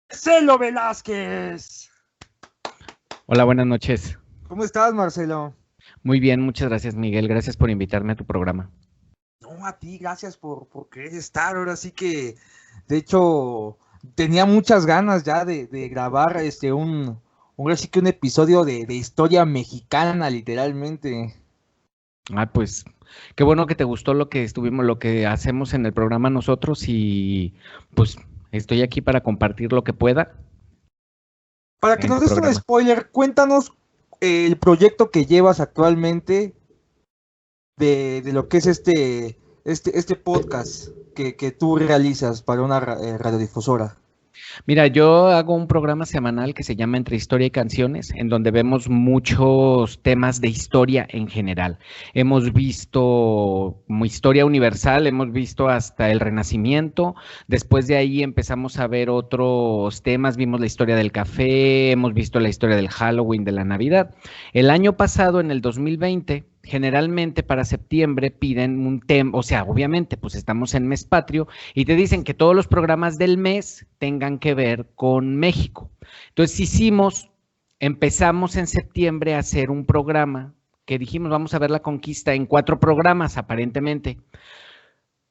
Marcelo Velázquez. Hola, buenas noches. ¿Cómo estás, Marcelo? Muy bien, muchas gracias, Miguel. Gracias por invitarme a tu programa. No, a ti, gracias por querer estar. Ahora sí que, de hecho, tenía muchas ganas ya de grabar ahora sí que un episodio de historia mexicana, literalmente. Pues qué bueno que te gustó lo que hacemos en el programa nosotros y pues estoy aquí para compartir lo que pueda Para que en nos tu des un programa. spoiler, cuéntanos el proyecto que llevas actualmente de lo que es este podcast que tú realizas para una radiodifusora. Mira, yo hago un programa semanal que se llama Entre Historia y Canciones, en donde vemos muchos temas de historia en general. Hemos visto como historia universal, hemos visto hasta el Renacimiento. Después de ahí empezamos a ver otros temas, vimos la historia del café, hemos visto la historia del Halloween, de la Navidad. El año pasado, en el 2020, generalmente para septiembre piden un tema, o sea, obviamente, pues estamos en mes patrio y te dicen que todos los programas del mes tengan que ver con México. Entonces empezamos en septiembre a hacer un programa que dijimos, vamos a ver la conquista en 4 programas aparentemente.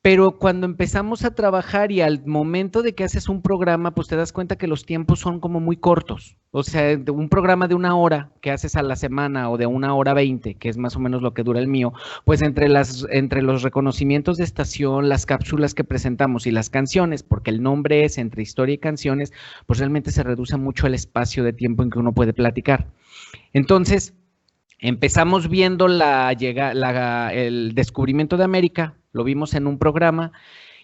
Pero cuando empezamos a trabajar y al momento de que haces un programa, pues te das cuenta que los tiempos son como muy cortos. O sea, de un programa de 1 hora que haces a la semana o de 1 hora 20, que es más o menos lo que dura el mío, pues entre los reconocimientos de estación, las cápsulas que presentamos y las canciones, porque el nombre es Entre Historia y Canciones, pues realmente se reduce mucho el espacio de tiempo en que uno puede platicar. Entonces, empezamos viendo el descubrimiento de América, lo vimos en un programa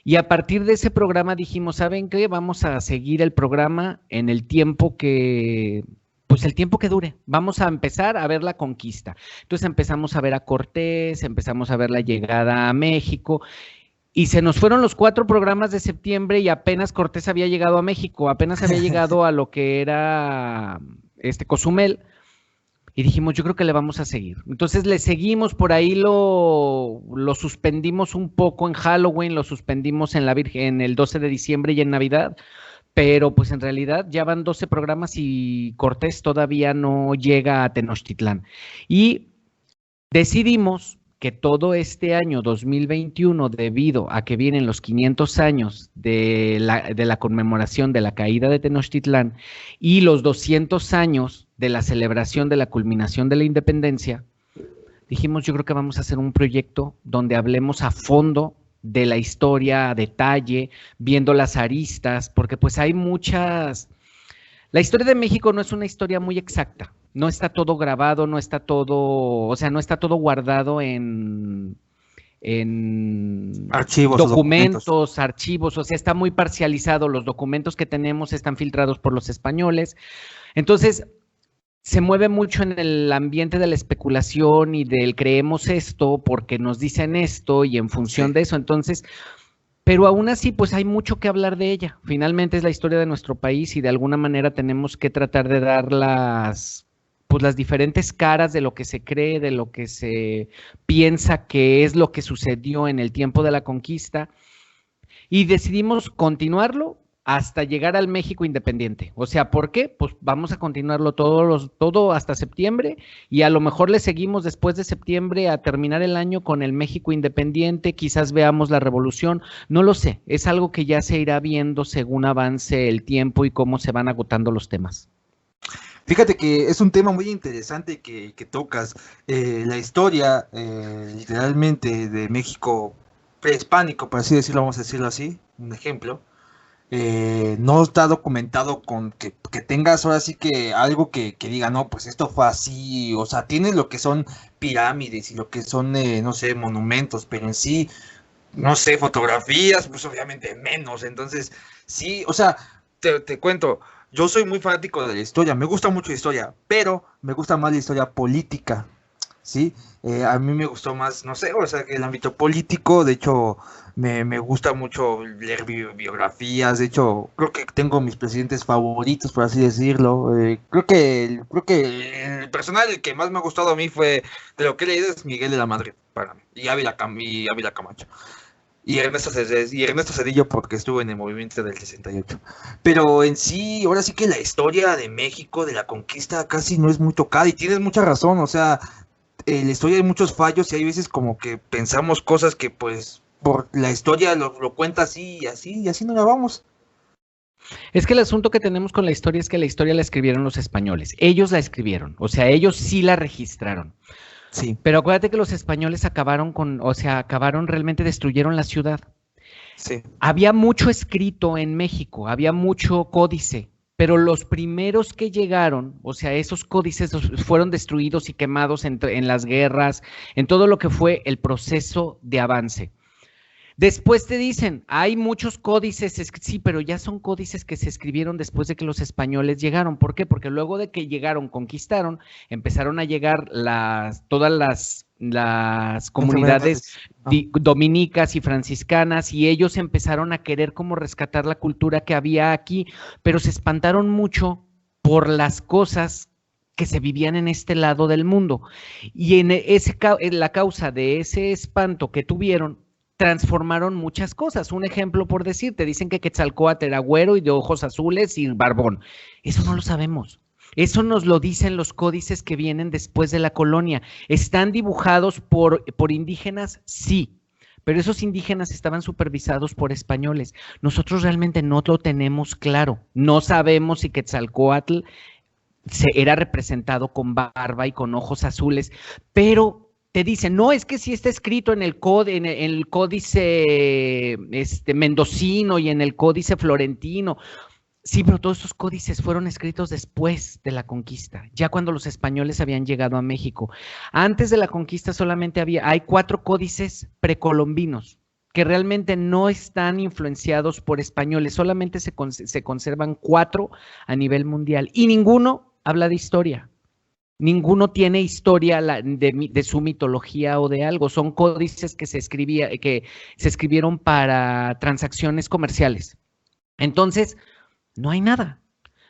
y a partir de ese programa dijimos, ¿saben qué? Vamos a seguir el programa en el tiempo pues el tiempo que dure. Vamos a empezar a ver la conquista. Entonces empezamos a ver a Cortés, empezamos a ver la llegada a México y se nos fueron los 4 programas de septiembre y apenas Cortés había llegado a México, apenas había llegado a lo que era Cozumel. Y dijimos, yo creo que le vamos a seguir. Entonces le seguimos, por ahí lo suspendimos un poco en Halloween, lo suspendimos en en el 12 de diciembre y en Navidad, pero pues en realidad ya van 12 programas y Cortés todavía no llega a Tenochtitlán. Y decidimos que todo este año 2021, debido a que vienen los 500 años de la conmemoración de la caída de Tenochtitlán y los 200 años de la celebración de la culminación de la independencia, dijimos, yo creo que vamos a hacer un proyecto donde hablemos a fondo de la historia, a detalle, viendo las aristas, porque pues hay muchas... La historia de México no es una historia muy exacta, no está todo grabado, no está todo, o sea, no está todo guardado en Archivos o documentos, archivos, o sea, está muy parcializado, los documentos que tenemos están filtrados por los españoles, entonces se mueve mucho en el ambiente de la especulación y del creemos esto porque nos dicen esto y en función de eso, entonces... Pero aún así, pues hay mucho que hablar de ella. Finalmente es la historia de nuestro país y de alguna manera tenemos que tratar de dar las diferentes caras de lo que se cree, de lo que se piensa que es lo que sucedió en el tiempo de la conquista. Y decidimos continuarlo hasta llegar al México independiente. O sea, ¿por qué? Pues vamos a continuarlo todo hasta septiembre y a lo mejor le seguimos después de septiembre a terminar el año con el México independiente, quizás veamos la revolución, no lo sé, es algo que ya se irá viendo según avance el tiempo y cómo se van agotando los temas. Fíjate que es un tema muy interesante que tocas. La historia, literalmente, de México prehispánico, por así decirlo, vamos a decirlo así, un ejemplo. No está documentado con que tengas ahora sí que algo que diga, no, pues esto fue así, o sea, tienes lo que son pirámides y lo que son, no sé, monumentos, pero en sí, no sé, fotografías, pues obviamente menos, entonces, sí, o sea, te cuento, yo soy muy fanático de la historia, me gusta mucho la historia, pero me gusta más la historia política. ¿sí? A mí me gustó más, no sé, o sea, que el ámbito político, de hecho, me gusta mucho leer biografías, de hecho, creo que tengo mis presidentes favoritos, por así decirlo. Creo que el personal el que más me ha gustado a mí fue, de lo que he leído, es Miguel de la Madrid, para mí, y Ávila Camacho. Y Ernesto Zedillo porque estuvo en el movimiento del 68. Pero en sí, ahora sí que la historia de México, de la conquista, casi no es muy tocada y tienes mucha razón, o sea, en la historia hay muchos fallos y hay veces como que pensamos cosas que pues por la historia lo cuenta así y así no la vamos. Es que el asunto que tenemos con la historia es que la historia la escribieron los españoles. Ellos la escribieron, o sea, ellos sí la registraron. Sí, Pero acuérdate que los españoles acabaron o sea, acabaron realmente destruyeron la ciudad. sí, Había mucho escrito en México, había mucho códice, pero los primeros que llegaron, o sea, esos códices fueron destruidos y quemados en las guerras, en todo lo que fue el proceso de avance. Después te dicen, hay muchos códices, sí, pero ya son códices que se escribieron después de que los españoles llegaron. ¿Por qué? Porque luego de que llegaron, conquistaron, empezaron a llegar todas las comunidades enfermedades. Ah, dominicas y franciscanas y ellos empezaron a querer como rescatar la cultura que había aquí, pero se espantaron mucho por las cosas que se vivían en este lado del mundo. Y en la causa de ese espanto que tuvieron, transformaron muchas cosas. Un ejemplo por decir, te dicen que Quetzalcóatl era güero y de ojos azules y barbón. Eso no lo sabemos. Eso nos lo dicen los códices que vienen después de la colonia. ¿Están dibujados por indígenas? Sí, pero esos indígenas estaban supervisados por españoles. Nosotros realmente no lo tenemos claro. No sabemos si Quetzalcóatl era representado con barba y con ojos azules, pero te dicen, no, es que sí está escrito en el códice mendocino y en el códice florentino. Sí, pero todos esos códices fueron escritos después de la conquista, ya cuando los españoles habían llegado a México. Antes de la conquista solamente hay 4 códices precolombinos que realmente no están influenciados por españoles, solamente se conservan 4 a nivel mundial y ninguno habla de historia. Ninguno tiene historia de su mitología o de algo. Son códices que se escribieron para transacciones comerciales. Entonces, no hay nada.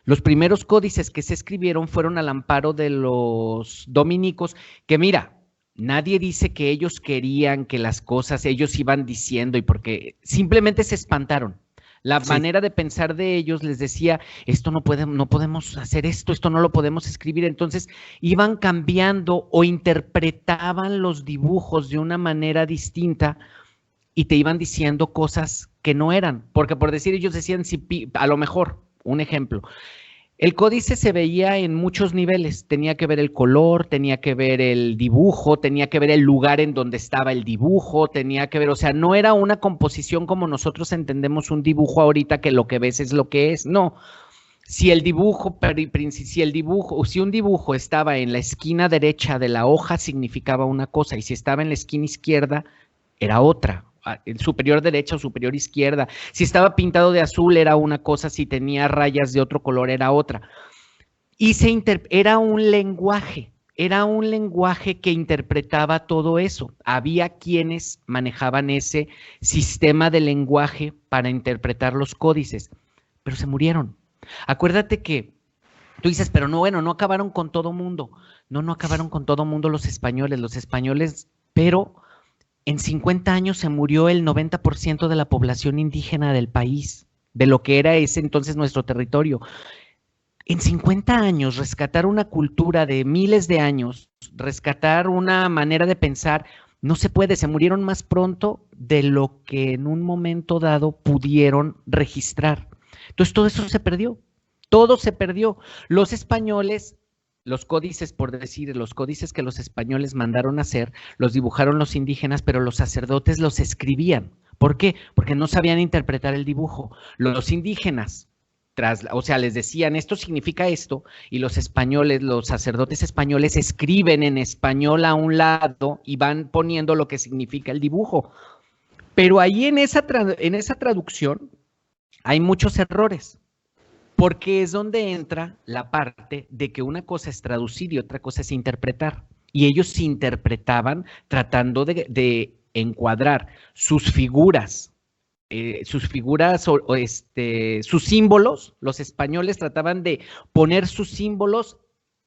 Los primeros códices que se escribieron fueron al amparo de los dominicos, que mira, nadie dice que ellos querían que las cosas, ellos iban diciendo y porque simplemente se espantaron. La sí. manera de pensar de ellos les decía, esto no podemos hacer esto no lo podemos escribir. Entonces iban cambiando o interpretaban los dibujos de una manera distinta y te iban diciendo cosas que no eran. Porque por decir, ellos decían, a lo mejor, un ejemplo, el códice se veía en muchos niveles, tenía que ver el color, tenía que ver el dibujo, tenía que ver el lugar en donde estaba el dibujo, tenía que ver, o sea, no era una composición como nosotros entendemos un dibujo ahorita que lo que ves es lo que es, no. Si un dibujo estaba en la esquina derecha de la hoja significaba una cosa y si estaba en la esquina izquierda era otra. Superior derecha o superior izquierda. Si estaba pintado de azul era una cosa, si tenía rayas de otro color era otra. Y era un lenguaje que interpretaba todo eso. Había quienes manejaban ese sistema de lenguaje para interpretar los códices, pero se murieron. Acuérdate que tú dices, pero no, bueno, no acabaron con todo mundo. No acabaron con todo mundo los españoles, pero en 50 años se murió el 90% de la población indígena del país, de lo que era ese entonces nuestro territorio. En 50 años, rescatar una cultura de miles de años, rescatar una manera de pensar, no se puede, se murieron más pronto de lo que en un momento dado pudieron registrar. Entonces todo eso se perdió, todo se perdió. Los españoles, los códices, por decir, los códices que los españoles mandaron a hacer, los dibujaron los indígenas, pero los sacerdotes los escribían. ¿Por qué? Porque no sabían interpretar el dibujo. Los indígenas, o sea, les decían, esto significa esto, y los españoles, los sacerdotes españoles escriben en español a un lado y van poniendo lo que significa el dibujo. Pero ahí en esa traducción hay muchos errores. Porque es donde entra la parte de que una cosa es traducir y otra cosa es interpretar. y ellos interpretaban tratando de encuadrar sus figuras, sus símbolos. Los españoles trataban de poner sus símbolos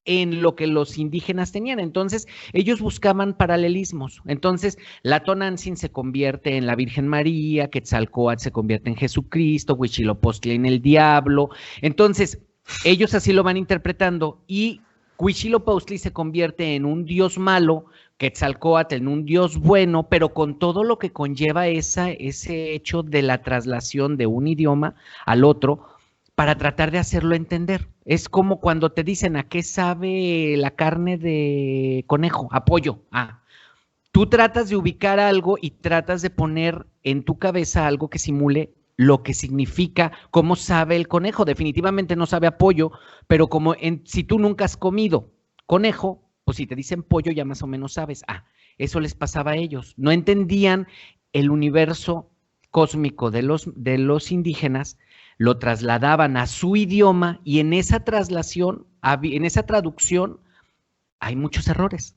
en lo que los indígenas tenían. Entonces, ellos buscaban paralelismos. Entonces, la Tonantzin se convierte en la Virgen María, Quetzalcóatl se convierte en Jesucristo, Huitzilopochtli en el diablo. Entonces, ellos así lo van interpretando y Huitzilopochtli se convierte en un dios malo, Quetzalcóatl en un dios bueno, pero con todo lo que conlleva ese hecho de la traslación de un idioma al otro para tratar de hacerlo entender. Es como cuando te dicen a qué sabe la carne de conejo, a pollo. Tú tratas de ubicar algo y tratas de poner en tu cabeza algo que simule lo que significa, cómo sabe el conejo. Definitivamente no sabe a pollo, pero si tú nunca has comido conejo, pues si te dicen pollo ya más o menos sabes. Eso les pasaba a ellos. No entendían el universo cósmico de los indígenas, lo trasladaban a su idioma y en esa traducción hay muchos errores.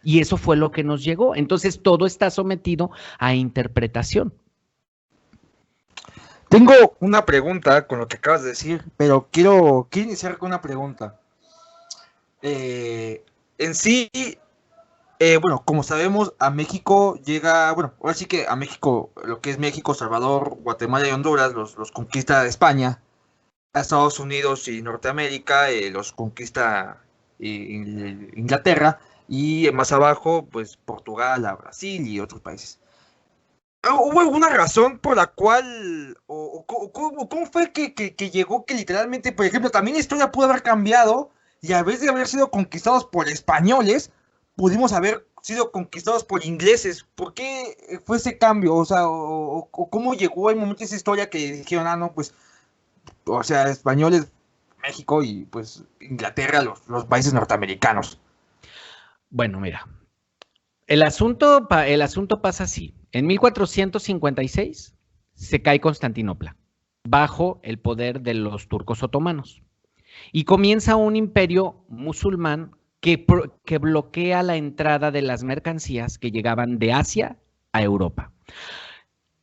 Y eso fue lo que nos llegó. Entonces todo está sometido a interpretación. Tengo una pregunta con lo que acabas de decir, pero quiero iniciar con una pregunta. En sí, bueno, como sabemos, a México llega, bueno, ahora sí que a México, lo que es México, Salvador, Guatemala y Honduras, los conquista España. A Estados Unidos y Norteamérica los conquista Inglaterra, y más abajo, pues Portugal, a Brasil y otros países. ¿Hubo alguna razón por la cual, cómo fue que llegó que literalmente, por ejemplo, también la historia pudo haber cambiado y a vez de haber sido conquistados por españoles, pudimos haber sido conquistados por ingleses? ¿Por qué fue ese cambio? O sea, ¿cómo llegó el momento de esa historia que dijeron, no, pues, o sea, españoles, México y pues Inglaterra, los países norteamericanos? Bueno, mira, el asunto pasa así. En 1456 se cae Constantinopla bajo el poder de los turcos otomanos y comienza un imperio musulmán que bloquea la entrada de las mercancías que llegaban de Asia a Europa.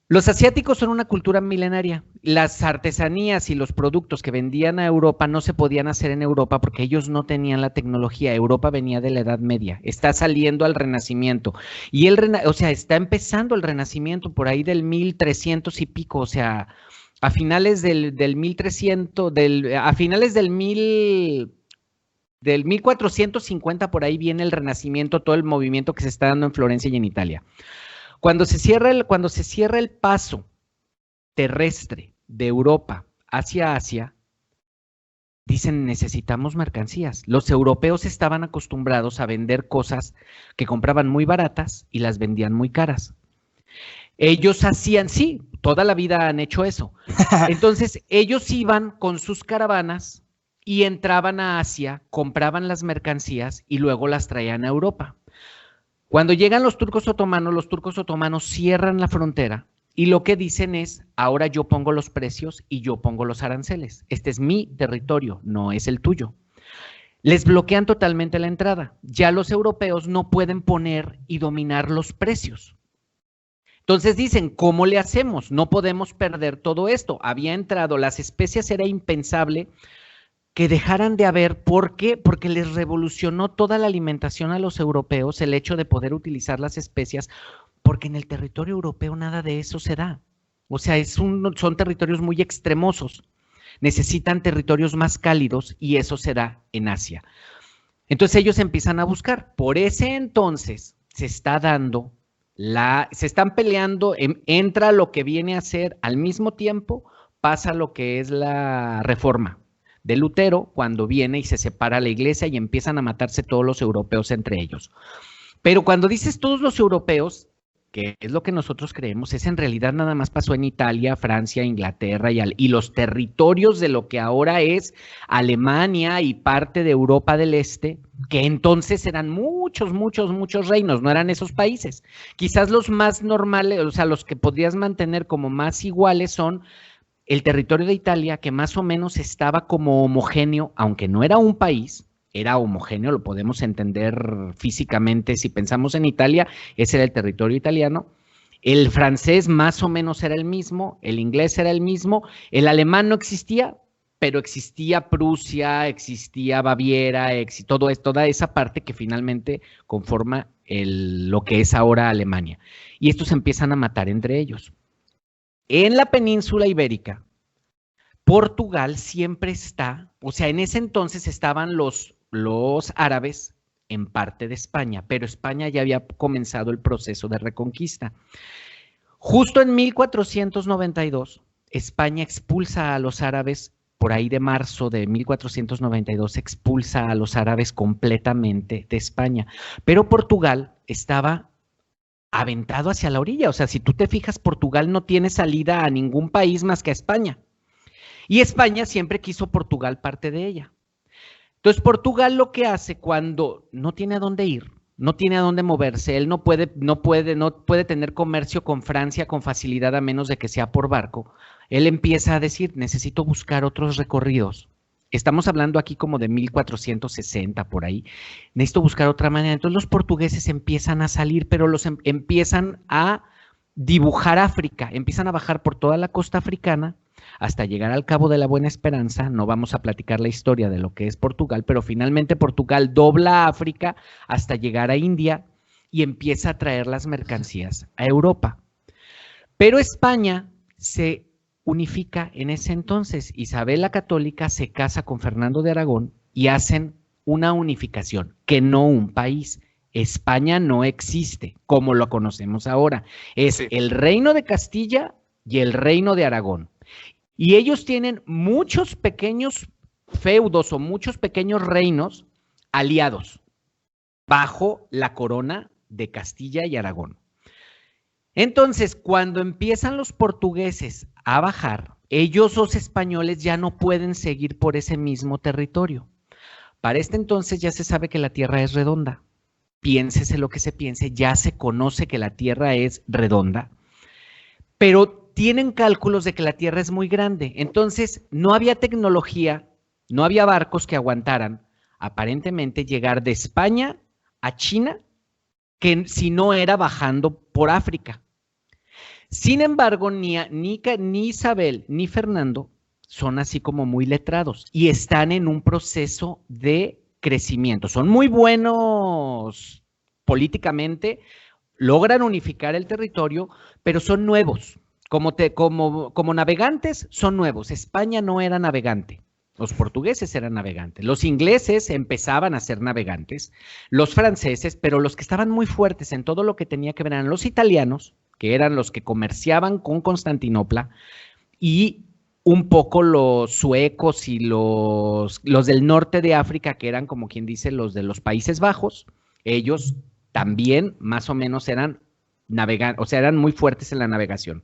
Los asiáticos son una cultura milenaria. Las artesanías y los productos que vendían a Europa no se podían hacer en Europa porque ellos no tenían la tecnología. Europa venía de la Edad Media, está saliendo al Renacimiento. Y está empezando el Renacimiento por ahí del 1300 y pico, o sea, a finales del 1300, a finales del 1450 por ahí viene el Renacimiento, todo el movimiento que se está dando en Florencia y en Italia. Cuando se cierra el paso terrestre de Europa hacia Asia, dicen necesitamos mercancías. Los europeos estaban acostumbrados a vender cosas que compraban muy baratas y las vendían muy caras. Ellos hacían, sí, toda la vida han hecho eso. Entonces ellos iban con sus caravanas y entraban a Asia, compraban las mercancías y luego las traían a Europa. Cuando llegan los turcos otomanos cierran la frontera y lo que dicen es, ahora yo pongo los precios y yo pongo los aranceles. Este es mi territorio, no es el tuyo. Les bloquean totalmente la entrada. Ya los europeos no pueden poner y dominar los precios. Entonces dicen, ¿cómo le hacemos? No podemos perder todo esto. Había entrado, las especias era impensable que dejaran de haber. ¿Por qué? Porque les revolucionó toda la alimentación a los europeos el hecho de poder utilizar las especias, porque en el territorio europeo nada de eso se da. O sea, son territorios muy extremosos. Necesitan territorios más cálidos y eso se da en Asia. Entonces ellos empiezan a buscar. Por ese entonces se están peleando, entra lo que viene a ser al mismo tiempo, pasa lo que es la Reforma de Lutero, cuando viene y se separa la iglesia y empiezan a matarse todos los europeos entre ellos. Pero cuando dices todos los europeos, que es lo que nosotros creemos, es en realidad nada más pasó en Italia, Francia, Inglaterra y los territorios de lo que ahora es Alemania y parte de Europa del Este, que entonces eran muchos reinos, no eran esos países. Quizás los más normales, o sea, los que podrías mantener como más iguales son el territorio de Italia, que más o menos estaba como homogéneo, aunque no era un país, era homogéneo, lo podemos entender físicamente. Si pensamos en Italia, ese era el territorio italiano. El francés más o menos era el mismo, el inglés era el mismo, el alemán no existía, pero existía Prusia, existía Baviera, toda esa parte que finalmente conforma lo que es ahora Alemania. Y estos se empiezan a matar entre ellos. En la península ibérica, Portugal siempre está, o sea, en ese entonces estaban los árabes en parte de España, pero España ya había comenzado el proceso de reconquista. Justo en 1492, España expulsa a los árabes, por ahí de marzo de 1492, expulsa a los árabes completamente de España, pero Portugal estaba aventado hacia la orilla. O sea, si tú te fijas, Portugal no tiene salida a ningún país más que a España. Y España siempre quiso Portugal parte de ella. Entonces, Portugal lo que hace cuando no tiene a dónde ir, no tiene a dónde moverse, él no puede tener comercio con Francia con facilidad a menos de que sea por barco, él empieza a decir, necesito buscar otros recorridos. Estamos hablando aquí como de 1460 por ahí. Necesito buscar otra manera. Entonces los portugueses empiezan a salir, pero empiezan a dibujar África, empiezan a bajar por toda la costa africana hasta llegar al Cabo de la Buena Esperanza. No vamos a platicar la historia de lo que es Portugal, pero finalmente Portugal dobla África hasta llegar a India y empieza a traer las mercancías a Europa. Pero España se unifica en ese entonces. Isabel la Católica se casa con Fernando de Aragón y hacen una unificación, que no un país. España no existe como lo conocemos ahora. Es el Reino de Castilla y el Reino de Aragón. Y ellos tienen muchos pequeños feudos o muchos pequeños reinos aliados bajo la corona de Castilla y Aragón. Entonces, cuando empiezan los portugueses a bajar, ellos los españoles ya no pueden seguir por ese mismo territorio. Para este entonces ya se sabe que la Tierra es redonda. Piénsese lo que se piense, ya se conoce que la Tierra es redonda, pero tienen cálculos de que la Tierra es muy grande. Entonces, no había tecnología, no había barcos que aguantaran, aparentemente, llegar de España a China, que si no era bajando por África. Sin embargo, ni Isabel ni Fernando son así como muy letrados y están en un proceso de crecimiento. Son muy buenos políticamente, logran unificar el territorio, pero son nuevos. Como navegantes son nuevos. España no era navegante. Los portugueses eran navegantes, los ingleses empezaban a ser navegantes, los franceses, pero los que estaban muy fuertes en todo lo que tenía que ver eran los italianos, que eran los que comerciaban con Constantinopla, y un poco los suecos y los del norte de África, que eran como quien dice los de los Países Bajos. Ellos también más o menos eran navegantes, o sea, eran muy fuertes en la navegación.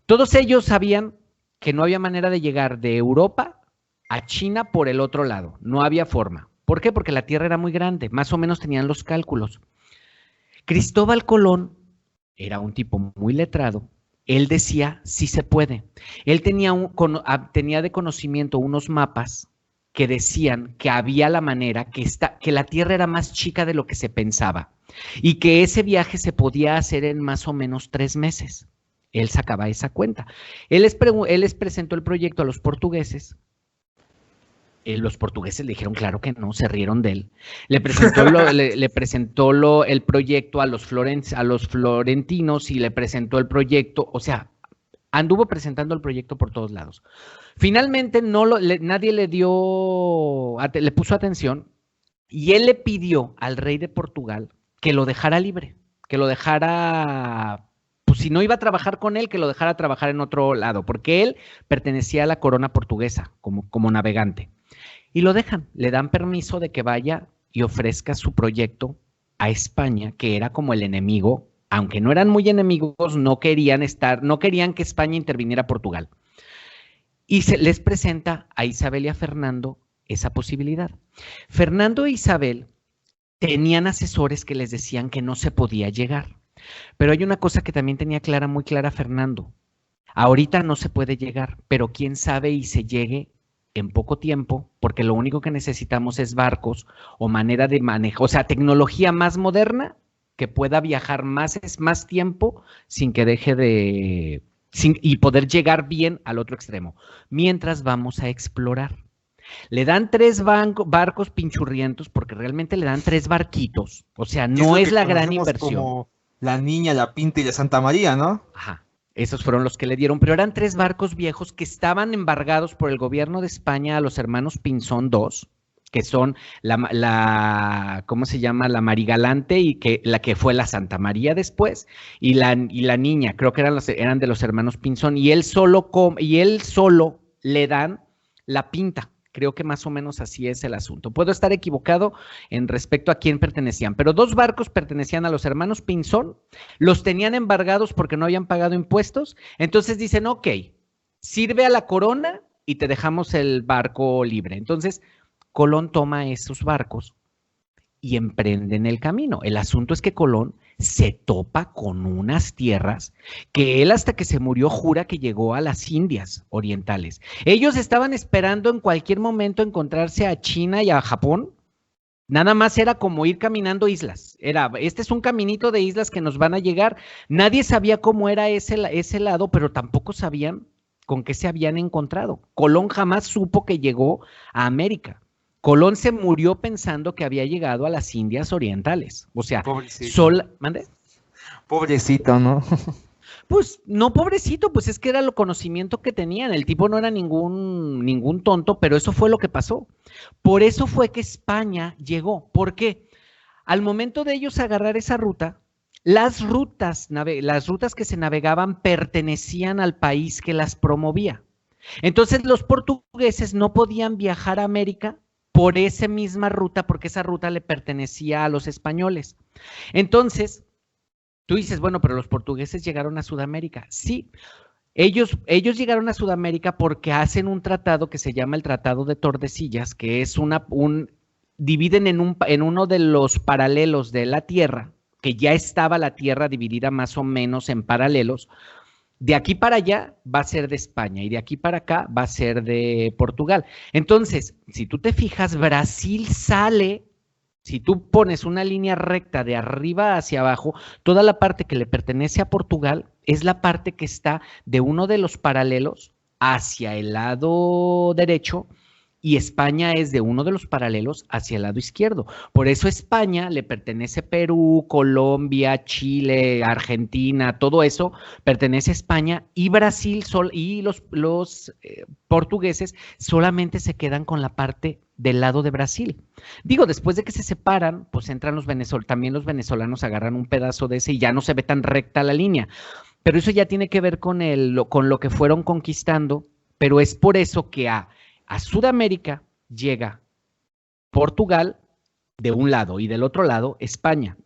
Todos ellos sabían que no había manera de llegar de Europa a China por el otro lado, no había forma. ¿Por qué? Porque la tierra era muy grande, más o menos tenían los cálculos. Cristóbal Colón era un tipo muy letrado, él decía, sí se puede. Él tenía de conocimiento unos mapas que decían que había la manera, que la tierra era más chica de lo que se pensaba y que ese viaje se podía hacer en más o menos 3 meses. Él sacaba esa cuenta. Él les presentó el proyecto a los portugueses. Los portugueses le dijeron claro que no, se rieron de él. Le presentó el proyecto a los florentinos y le presentó el proyecto, o sea, anduvo presentando el proyecto por todos lados. Finalmente nadie le puso atención y él le pidió al rey de Portugal que lo dejara libre, que lo dejara, pues si no iba a trabajar con él, que lo dejara trabajar en otro lado, porque él pertenecía a la corona portuguesa como navegante. Y lo dejan, le dan permiso de que vaya y ofrezca su proyecto a España, que era como el enemigo, aunque no eran muy enemigos, no querían que España interviniera a Portugal. Y les presenta a Isabel y a Fernando esa posibilidad. Fernando e Isabel tenían asesores que les decían que no se podía llegar. Pero hay una cosa que también tenía muy clara Fernando. Ahorita no se puede llegar, pero quién sabe y se llegue en poco tiempo, porque lo único que necesitamos es barcos o manera de manejo, o sea, tecnología más moderna que pueda viajar más tiempo sin que deje de, y poder llegar bien al otro extremo, mientras vamos a explorar. Le dan 3 barcos pinchurrientos, porque realmente le dan 3 barquitos, o sea, no es la gran inversión. Como la Niña, la Pinta y la Santa María, ¿no? Ajá. Esos fueron los que le dieron, pero eran 3 barcos viejos que estaban embargados por el gobierno de España a los hermanos Pinzón II, que son ¿cómo se llama? La Marigalante y la que fue la Santa María después, y la Niña, creo que eran de los hermanos Pinzón, y él solo le dan la Pinta. Creo que más o menos así es el asunto. Puedo estar equivocado en respecto a quién pertenecían, pero 2 barcos pertenecían a los hermanos Pinzón, los tenían embargados porque no habían pagado impuestos, entonces dicen, ok, sirve a la corona y te dejamos el barco libre. Entonces, Colón toma esos barcos y emprenden el camino. El asunto es que Colón se topa con unas tierras que él hasta que se murió jura que llegó a las Indias orientales. Ellos estaban esperando en cualquier momento encontrarse a China y a Japón. Nada más era como ir caminando islas. Este es un caminito de islas que nos van a llegar. Nadie sabía cómo era ese lado, pero tampoco sabían con qué se habían encontrado. Colón jamás supo que llegó a América. Colón se murió pensando que había llegado a las Indias orientales. O sea, ¿mande? Pobrecito, ¿no? Pues no, pobrecito, pues es que era el conocimiento que tenían. El tipo no era ningún tonto, pero eso fue lo que pasó. Por eso fue que España llegó. ¿Por qué? Al momento de ellos agarrar esa ruta, las rutas que se navegaban pertenecían al país que las promovía. Entonces los portugueses no podían viajar a América por esa misma ruta, porque esa ruta le pertenecía a los españoles. Entonces, tú dices, bueno, pero los portugueses llegaron a Sudamérica. Sí, ellos llegaron a Sudamérica porque hacen un tratado que se llama el Tratado de Tordesillas, que es dividen en uno de los paralelos de la Tierra, que ya estaba la Tierra dividida más o menos en paralelos. De aquí para allá va a ser de España y de aquí para acá va a ser de Portugal. Entonces, si tú te fijas, Brasil sale, si tú pones una línea recta de arriba hacia abajo, toda la parte que le pertenece a Portugal es la parte que está de uno de los paralelos hacia el lado derecho, y España es de uno de los paralelos hacia el lado izquierdo. Por eso España le pertenece Perú, Colombia, Chile, Argentina, todo eso pertenece a España, y Brasil y los portugueses solamente se quedan con la parte del lado de Brasil. Digo, después de que se separan, pues entran también los venezolanos agarran un pedazo de ese y ya no se ve tan recta la línea. Pero eso ya tiene que ver con lo que fueron conquistando, pero es por eso que a Sudamérica llega Portugal de un lado y del otro lado España.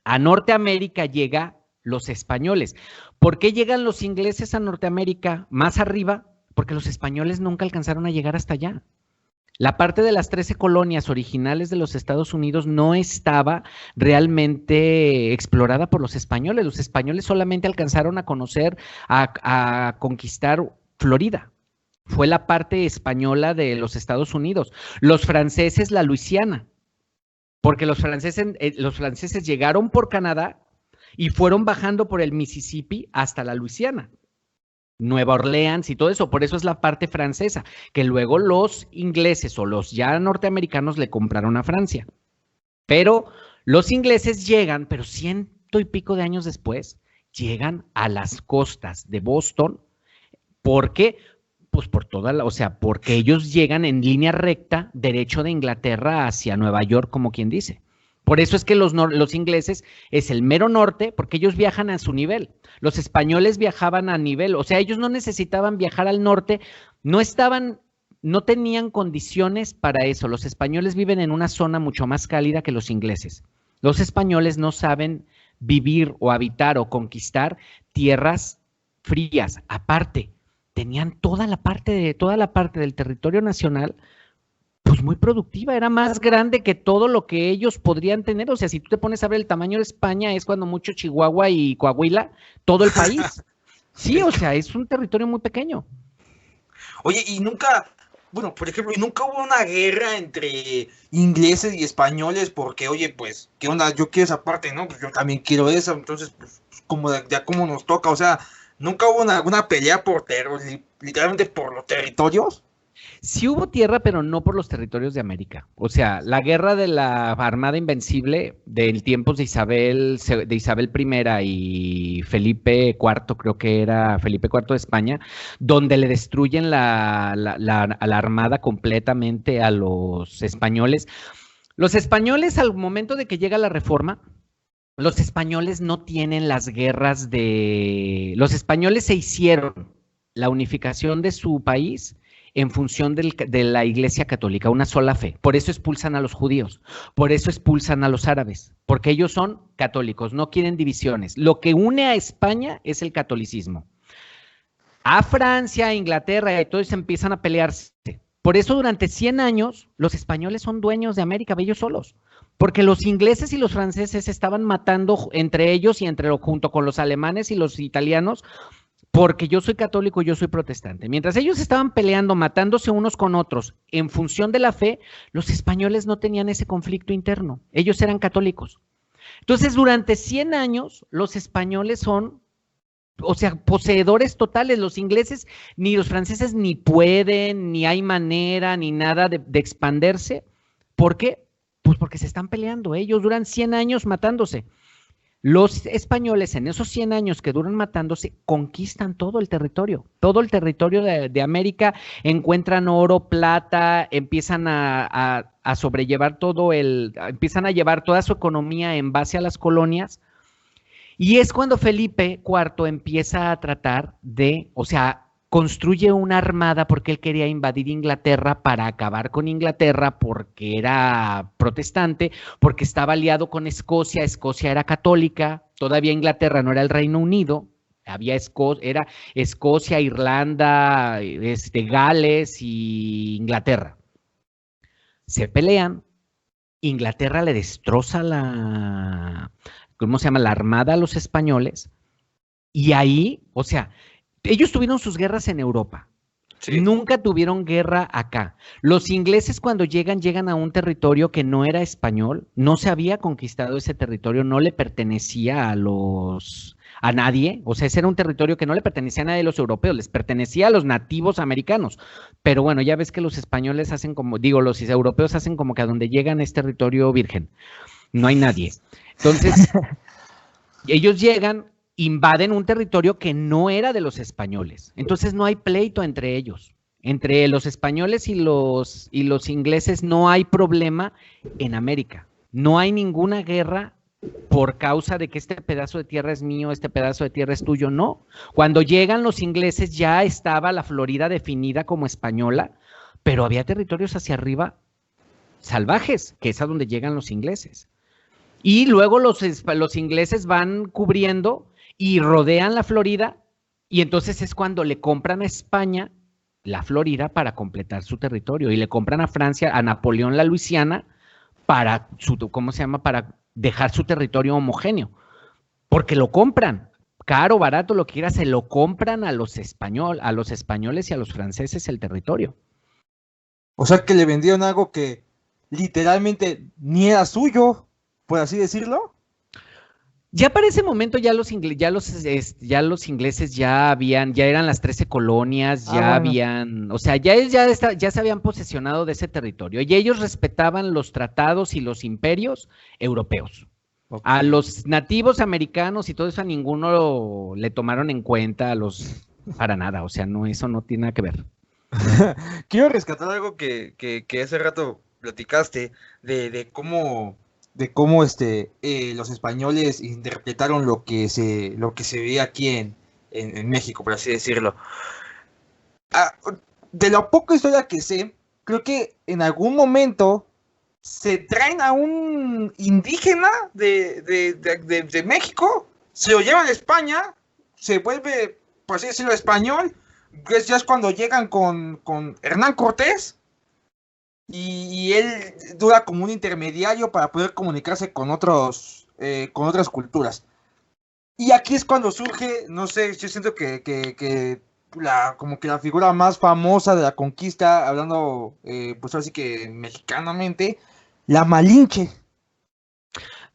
A Norteamérica llega los españoles. ¿Por qué llegan los ingleses a Norteamérica más arriba? Porque los españoles nunca alcanzaron a llegar hasta allá. La parte de las 13 colonias originales de los Estados Unidos no estaba realmente explorada por los españoles. Los españoles solamente alcanzaron a conocer, a conquistar Florida. Fue la parte española de los Estados Unidos. Los franceses, la Luisiana, porque los franceses llegaron por Canadá y fueron bajando por el Mississippi hasta la Luisiana, Nueva Orleans y todo eso. Por eso es la parte francesa, que luego los ingleses o los ya norteamericanos le compraron a Francia. Pero los ingleses llegan, pero 100 y pico de años después, llegan a las costas de Boston. ¿Por qué? Pues porque ellos llegan en línea recta, derecho de Inglaterra hacia Nueva York, como quien dice. Por eso es que los ingleses es el mero norte, porque ellos viajan a su nivel. Los españoles viajaban a nivel, o sea, ellos no necesitaban viajar al norte, no tenían condiciones para eso. Los españoles viven en una zona mucho más cálida que los ingleses. Los españoles no saben vivir o habitar o conquistar tierras frías. Aparte, tenían toda la parte del territorio nacional, pues muy productiva, era más grande que todo lo que ellos podrían tener. O sea, si tú te pones a ver el tamaño de España, es cuando mucho Chihuahua y Coahuila, todo el país. Sí, o sea, es un territorio muy pequeño. Oye, y nunca bueno, por ejemplo, y nunca hubo una guerra entre ingleses y españoles porque, oye, pues, ¿qué onda? Yo quiero esa parte, ¿no? Pues yo también quiero esa, entonces, pues, como ya como nos toca, o sea, nunca hubo una pelea literalmente por los territorios. Sí hubo tierra, pero no por los territorios de América. O sea, la guerra de la Armada Invencible del tiempos de Isabel I y Felipe IV, creo que era Felipe IV de España, donde le destruyen a la armada completamente a los españoles. Los españoles, al momento de que llega la Reforma, los españoles no tienen las guerras de... Los españoles se hicieron la unificación de su país en función de la Iglesia Católica, una sola fe. Por eso expulsan a los judíos, por eso expulsan a los árabes, porque ellos son católicos, no quieren divisiones. Lo que une a España es el catolicismo. A Francia, a Inglaterra y todos empiezan a pelearse. Por eso durante 100 años los españoles son dueños de América, ellos solos. Porque los ingleses y los franceses estaban matando entre ellos y junto con los alemanes y los italianos, porque yo soy católico, yo soy protestante. Mientras ellos estaban peleando, matándose unos con otros en función de la fe, los españoles no tenían ese conflicto interno. Ellos eran católicos. Entonces, durante 100 años, los españoles son, o sea, poseedores totales. Los ingleses ni los franceses ni pueden, ni hay manera, ni nada de expandirse. ¿Por qué? Pues porque se están peleando. Ellos duran 100 años matándose. Los españoles en esos 100 años que duran matándose conquistan todo el territorio de América, encuentran oro, plata, empiezan a sobrellevar empiezan a llevar toda su economía en base a las colonias, y es cuando Felipe IV empieza a tratar o sea, construye una armada porque él quería invadir Inglaterra para acabar con Inglaterra porque era protestante, porque estaba aliado con Escocia, Escocia era católica, todavía Inglaterra no era el Reino Unido, era Escocia, Irlanda, Gales y Inglaterra. Se pelean, Inglaterra le destroza ¿cómo se llama? La armada a los españoles, y ahí, o sea, ellos tuvieron sus guerras en Europa. Sí. Nunca tuvieron guerra acá. Los ingleses cuando llegan a un territorio que no era español, no se había conquistado ese territorio, no le pertenecía a nadie, o sea, ese era un territorio que no le pertenecía a nadie de los europeos, les pertenecía a los nativos americanos. Pero bueno, ya ves que los españoles los europeos hacen como que a donde llegan es territorio virgen, no hay nadie. Entonces, ellos llegan, invaden un territorio que no era de los españoles. Entonces no hay pleito entre ellos. Entre los españoles y los ingleses no hay problema en América. No hay ninguna guerra por causa de que este pedazo de tierra es mío, este pedazo de tierra es tuyo, no. Cuando llegan los ingleses ya estaba la Florida definida como española, pero había territorios hacia arriba salvajes, que es a donde llegan los ingleses. Y luego los ingleses van cubriendo y rodean la Florida, y entonces es cuando le compran a España la Florida para completar su territorio, y le compran a Francia, a Napoleón la Luisiana, para para dejar su territorio homogéneo, porque lo compran, caro, barato, lo que quiera, se lo compran a los españoles y a los franceses el territorio. O sea que le vendieron algo que literalmente ni era suyo, por así decirlo. Ya para ese momento ya los ingleses ya eran las 13 colonias, habían, o sea, ya se habían posesionado de ese territorio, y ellos respetaban los tratados y los imperios europeos. Okay. A los nativos americanos y todo eso a ninguno le tomaron en cuenta para nada, o sea, no, eso no tiene nada que ver. Quiero rescatar algo que hace rato platicaste de cómo los españoles interpretaron lo que se veía aquí en México, por así decirlo. De la poca historia que sé, creo que en algún momento se traen a un indígena de México, se lo llevan a España, se vuelve, por así decirlo, español. Ya es cuando llegan con Hernán Cortés. Y él dura como un intermediario para poder comunicarse con otras culturas. Y aquí es cuando surge, no sé, yo siento que como que la figura más famosa de la conquista, hablando pues así que mexicanamente, la Malinche.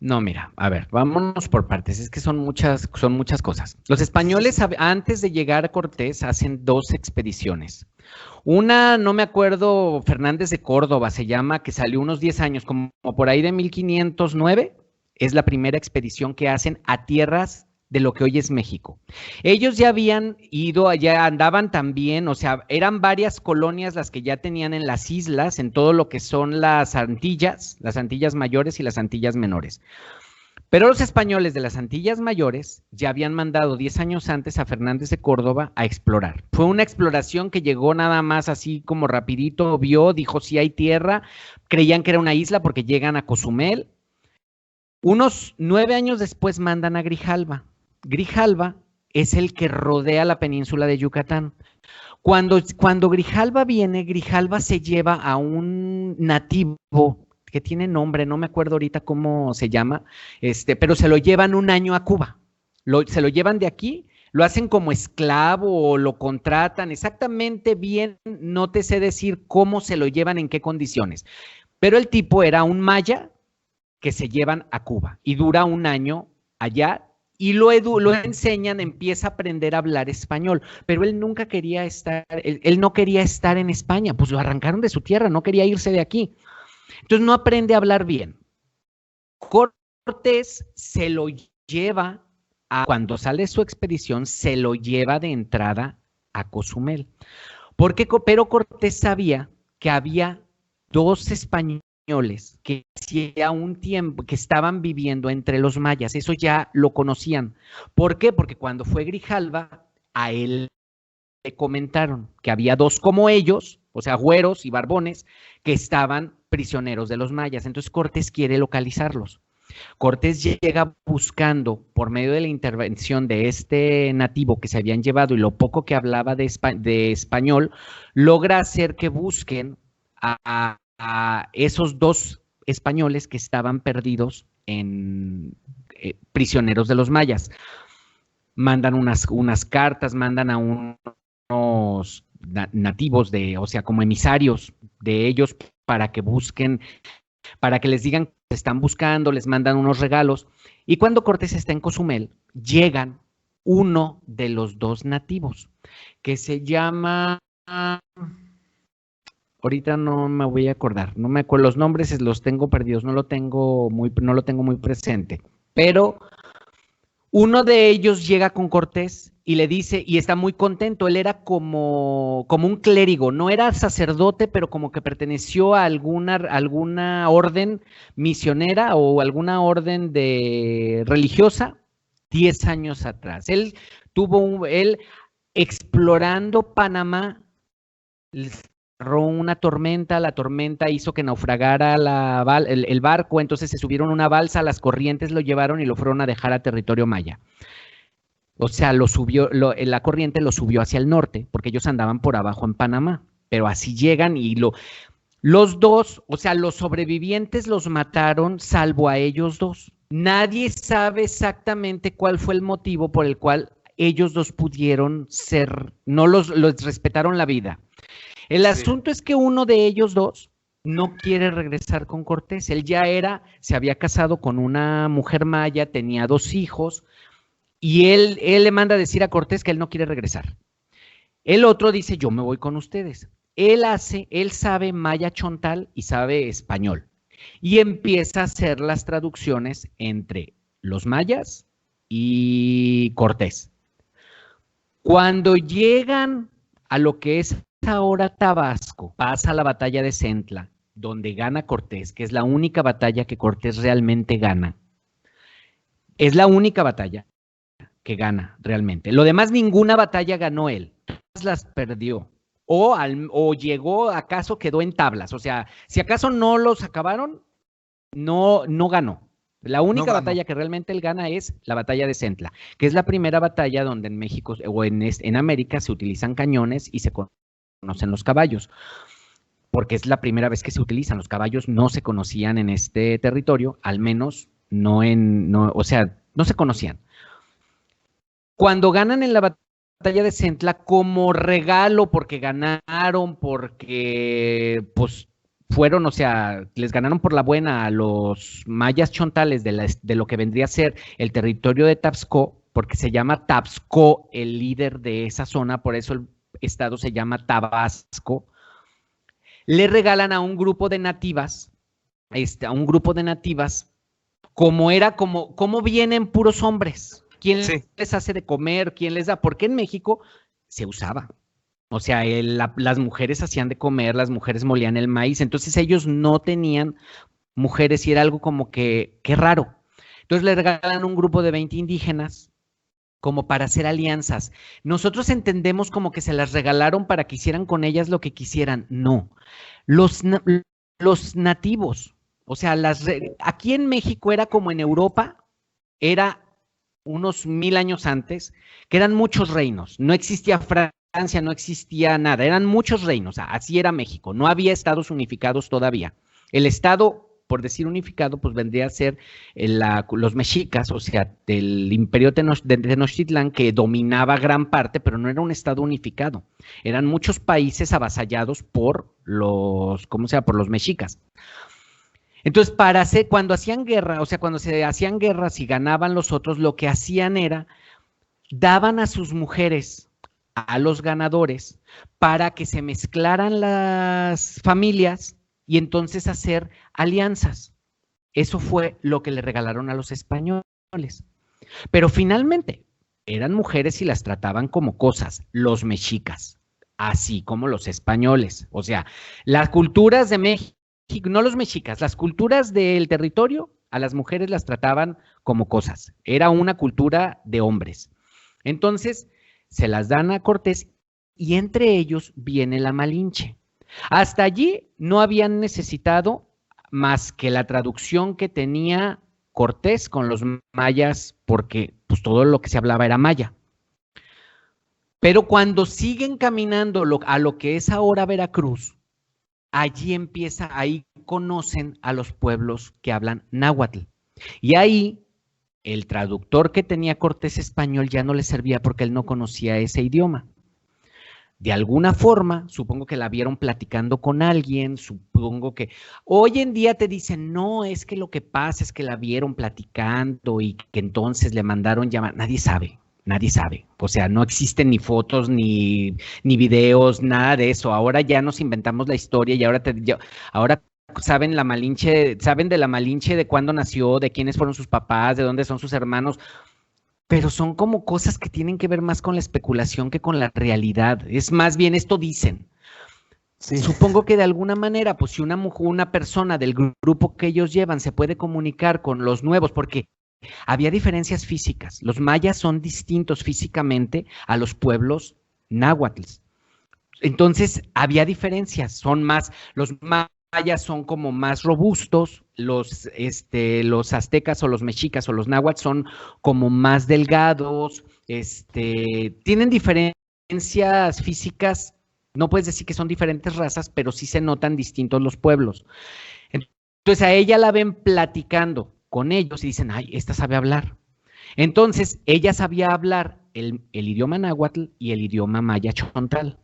No, mira, a ver, vámonos por partes, es que son muchas cosas. Los Sí, sí, españoles, sí. antes de llegar a Cortés, hacen dos expediciones. Una, no me acuerdo, Fernández de Córdoba se llama, que salió unos 10 años, como por ahí de 1509, es la primera expedición que hacen a tierras de lo que hoy es México. Ellos ya habían ido, ya andaban también, o sea, eran varias colonias las que ya tenían en las islas, en todo lo que son las Antillas mayores y las Antillas menores. Pero los españoles de las Antillas Mayores ya habían mandado 10 años antes a Fernández de Córdoba a explorar. Fue una exploración que llegó nada más así como rapidito, vio, dijo sí hay tierra, creían que era una isla porque llegan a Cozumel. Unos 9 años después mandan a Grijalva. Grijalva es el que rodea la península de Yucatán. Cuando Grijalva viene, Grijalva se lleva a un nativo que tiene nombre, no me acuerdo ahorita cómo se llama, pero se lo llevan un año a Cuba. Se lo llevan de aquí, lo hacen como esclavo o lo contratan, exactamente bien, no te sé decir cómo se lo llevan, en qué condiciones. Pero el tipo era un maya que se llevan a Cuba y dura un año allá y lo enseñan, empieza a aprender a hablar español, pero él nunca quería estar, él no quería estar en España, pues lo arrancaron de su tierra, no quería irse de aquí. Entonces no aprende a hablar bien. Cortés se lo lleva, cuando sale su expedición, se lo lleva de entrada a Cozumel. Pero Cortés sabía que había dos españoles que hacía un tiempo que estaban viviendo entre los mayas, eso ya lo conocían. ¿Por qué? Porque cuando fue Grijalva, a él le comentaron que había dos como ellos, o sea, güeros y barbones, que estaban prisioneros de los mayas. Entonces Cortés quiere localizarlos. Cortés llega buscando, por medio de la intervención de este nativo que se habían llevado y lo poco que hablaba de español, logra hacer que busquen a esos dos españoles que estaban perdidos en prisioneros de los mayas. Mandan unas cartas, mandan a unos nativos o sea, como emisarios de ellos para que busquen, para que les digan que están buscando, les mandan unos regalos. Y cuando Cortés está en Cozumel, llegan uno de los dos nativos, que se llama, ahorita no me voy a acordar, no me acuerdo, los nombres los tengo perdidos, no lo tengo muy presente, pero uno de ellos llega con Cortés y le dice, y está muy contento, él era como un clérigo, no era sacerdote, pero como que perteneció a alguna orden misionera o alguna orden religiosa 10 años atrás. Él explorando Panamá, una tormenta, la tormenta hizo que naufragara el barco, entonces se subieron una balsa, las corrientes lo llevaron y lo fueron a dejar a territorio maya. O sea, la corriente lo subió hacia el norte, porque ellos andaban por abajo en Panamá, pero así llegan y los dos, o sea, los sobrevivientes los mataron salvo a ellos dos. Nadie sabe exactamente cuál fue el motivo por el cual ellos dos pudieron no los respetaron la vida. El asunto es que uno de ellos dos no quiere regresar con Cortés. Él se había casado con una mujer maya, tenía 2 hijos, y él le manda a decir a Cortés que él no quiere regresar. El otro dice, yo me voy con ustedes. Él sabe maya chontal y sabe español. Y empieza a hacer las traducciones entre los mayas y Cortés. Cuando llegan a lo que es ahora Tabasco, pasa la batalla de Centla, donde gana Cortés, que es la única batalla que Cortés realmente gana. Es la única batalla que gana realmente. Lo demás, ninguna batalla ganó él. Todas las perdió. O llegó, acaso quedó en tablas. O sea, si acaso no los acabaron, no ganó. La única batalla que realmente él gana es la batalla de Centla, que es la primera batalla donde en México o en América se utilizan cañones y se conocen los caballos, porque es la primera vez que se utilizan. Los caballos no se conocían en este territorio, al menos o sea, no se conocían. Cuando ganan en la batalla batalla de Centla como regalo porque ganaron, porque pues fueron, o sea, les ganaron por la buena a los mayas chontales de lo que vendría a ser el territorio de Tapscó, porque se llama Tapscó el líder de esa zona, por eso el estado se llama Tabasco. Le regalan a un grupo de nativas, como vienen puros hombres. ¿Quién les hace de comer? ¿Quién les da? Porque en México se usaba. O sea, las mujeres hacían de comer, las mujeres molían el maíz, entonces ellos no tenían mujeres y era algo como que qué raro. Entonces le regalan un grupo de 20 indígenas como para hacer alianzas. Nosotros entendemos como que se las regalaron para que hicieran con ellas lo que quisieran. No. Los nativos, o sea, aquí en México era como en Europa, era unos 1000 años antes, que eran muchos reinos. No existía Francia, no existía nada, eran muchos reinos. Así era México. No había estados unificados todavía. El estado, por decir unificado, pues vendría a ser los mexicas, o sea, del imperio de Tenochtitlán, que dominaba gran parte, pero no era un estado unificado. Eran muchos países avasallados por por los mexicas. Entonces, cuando hacían guerra, o sea, cuando se hacían guerras y ganaban los otros, lo que hacían era, daban a sus mujeres a los ganadores para que se mezclaran las familias y entonces hacer alianzas. Eso fue lo que le regalaron a los españoles. Pero finalmente, eran mujeres y las trataban como cosas, los mexicas, así como los españoles. O sea, las culturas de México, no los mexicas, las culturas del territorio, a las mujeres las trataban como cosas. Era una cultura de hombres. Entonces, se las dan a Cortés y entre ellos viene la Malinche. Hasta allí no habían necesitado más que la traducción que tenía Cortés con los mayas, porque pues todo lo que se hablaba era maya. Pero cuando siguen caminando a lo que es ahora Veracruz, ahí conocen a los pueblos que hablan náhuatl. Y ahí el traductor que tenía Cortés español ya no le servía porque él no conocía ese idioma. De alguna forma, supongo que la vieron platicando con alguien, supongo que hoy en día te dicen, no, es que lo que pasa es que la vieron platicando y que entonces le mandaron llamar. Nadie sabe. O sea, no existen ni fotos, ni videos, nada de eso. Ahora ya nos inventamos la historia y ahora saben de la Malinche, de cuándo nació, de quiénes fueron sus papás, de dónde son sus hermanos. Pero son como cosas que tienen que ver más con la especulación que con la realidad. Es más bien, esto dicen. Sí. Supongo que de alguna manera, pues si una persona del grupo que ellos llevan se puede comunicar con los nuevos, porque había diferencias físicas. Los mayas son distintos físicamente a los pueblos náhuatls. Entonces, había diferencias. Los mayas son como más robustos, los aztecas o los mexicas o los náhuatl son como más delgados, tienen diferencias físicas, no puedes decir que son diferentes razas, pero sí se notan distintos los pueblos. Entonces a ella la ven platicando con ellos y dicen, ay, esta sabe hablar. Entonces ella sabía hablar el idioma náhuatl y el idioma maya chontal.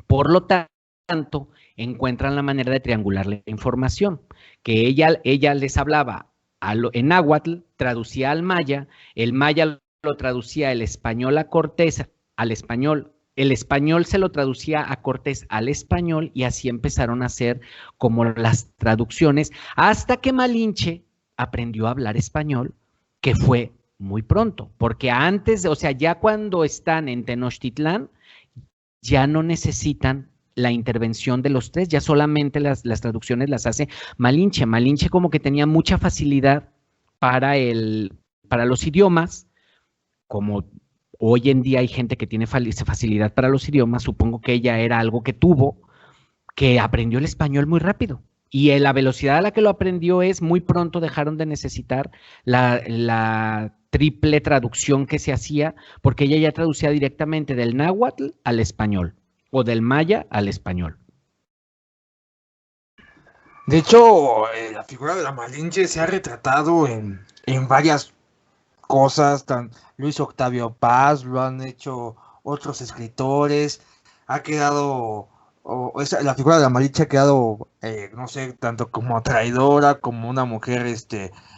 Por lo tanto, encuentran la manera de triangular la información, que ella les hablaba en náhuatl, traducía al maya, el maya lo traducía el español a Cortés, al español, el español se lo traducía a Cortés al español y así empezaron a hacer como las traducciones, hasta que Malinche aprendió a hablar español, que fue muy pronto, porque antes, o sea, ya cuando están en Tenochtitlán, ya no necesitan la intervención de los tres, ya solamente las traducciones las hace Malinche. Malinche como que tenía mucha facilidad para los idiomas, como hoy en día hay gente que tiene facilidad para los idiomas, supongo que ella era algo que tuvo, que aprendió el español muy rápido. Y la velocidad a la que lo aprendió es muy pronto dejaron de necesitar la triple traducción que se hacía, porque ella ya traducía directamente del náhuatl al español, o del maya al español. De hecho, la figura de la Malinche se ha retratado en varias cosas. Luis Octavio Paz lo han hecho otros escritores, ha quedado, la figura de la Malinche ha quedado, no sé, tanto como traidora, como una mujer,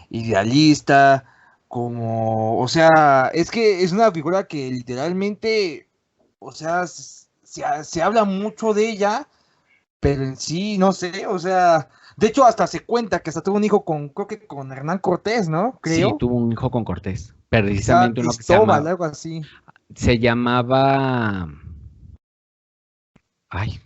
idealista, como, o sea, es que es una figura que literalmente, o sea, se habla mucho de ella, pero en sí, no sé, o sea, de hecho hasta se cuenta que hasta tuvo un hijo con, creo que con Hernán Cortés, ¿no? Sí, Creo. tuvo un hijo con Cortés, O sea, precisamente uno que Cristóbal, algo así. se llamaba, ay,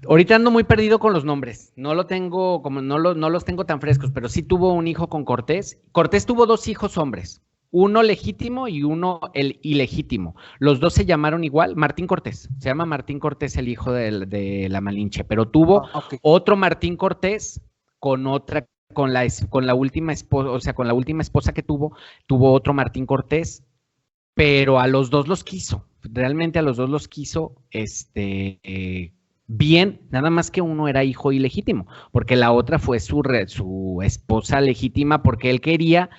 ahorita ando muy perdido con los nombres, no lo tengo, como no los tengo tan frescos, pero sí tuvo un hijo con Cortés. Cortés tuvo dos hijos hombres, uno legítimo y uno el ilegítimo. Los dos se llamaron igual, Martín Cortés, se llama Martín Cortés el hijo de la Malinche, pero tuvo Ah, ok. otro Martín Cortés con otra, con la última esposa, o sea, con la última esposa que tuvo otro Martín Cortés, pero a los dos los quiso, realmente a los dos los quiso, bien, nada más que uno era hijo ilegítimo, porque la otra fue su esposa legítima, porque él quería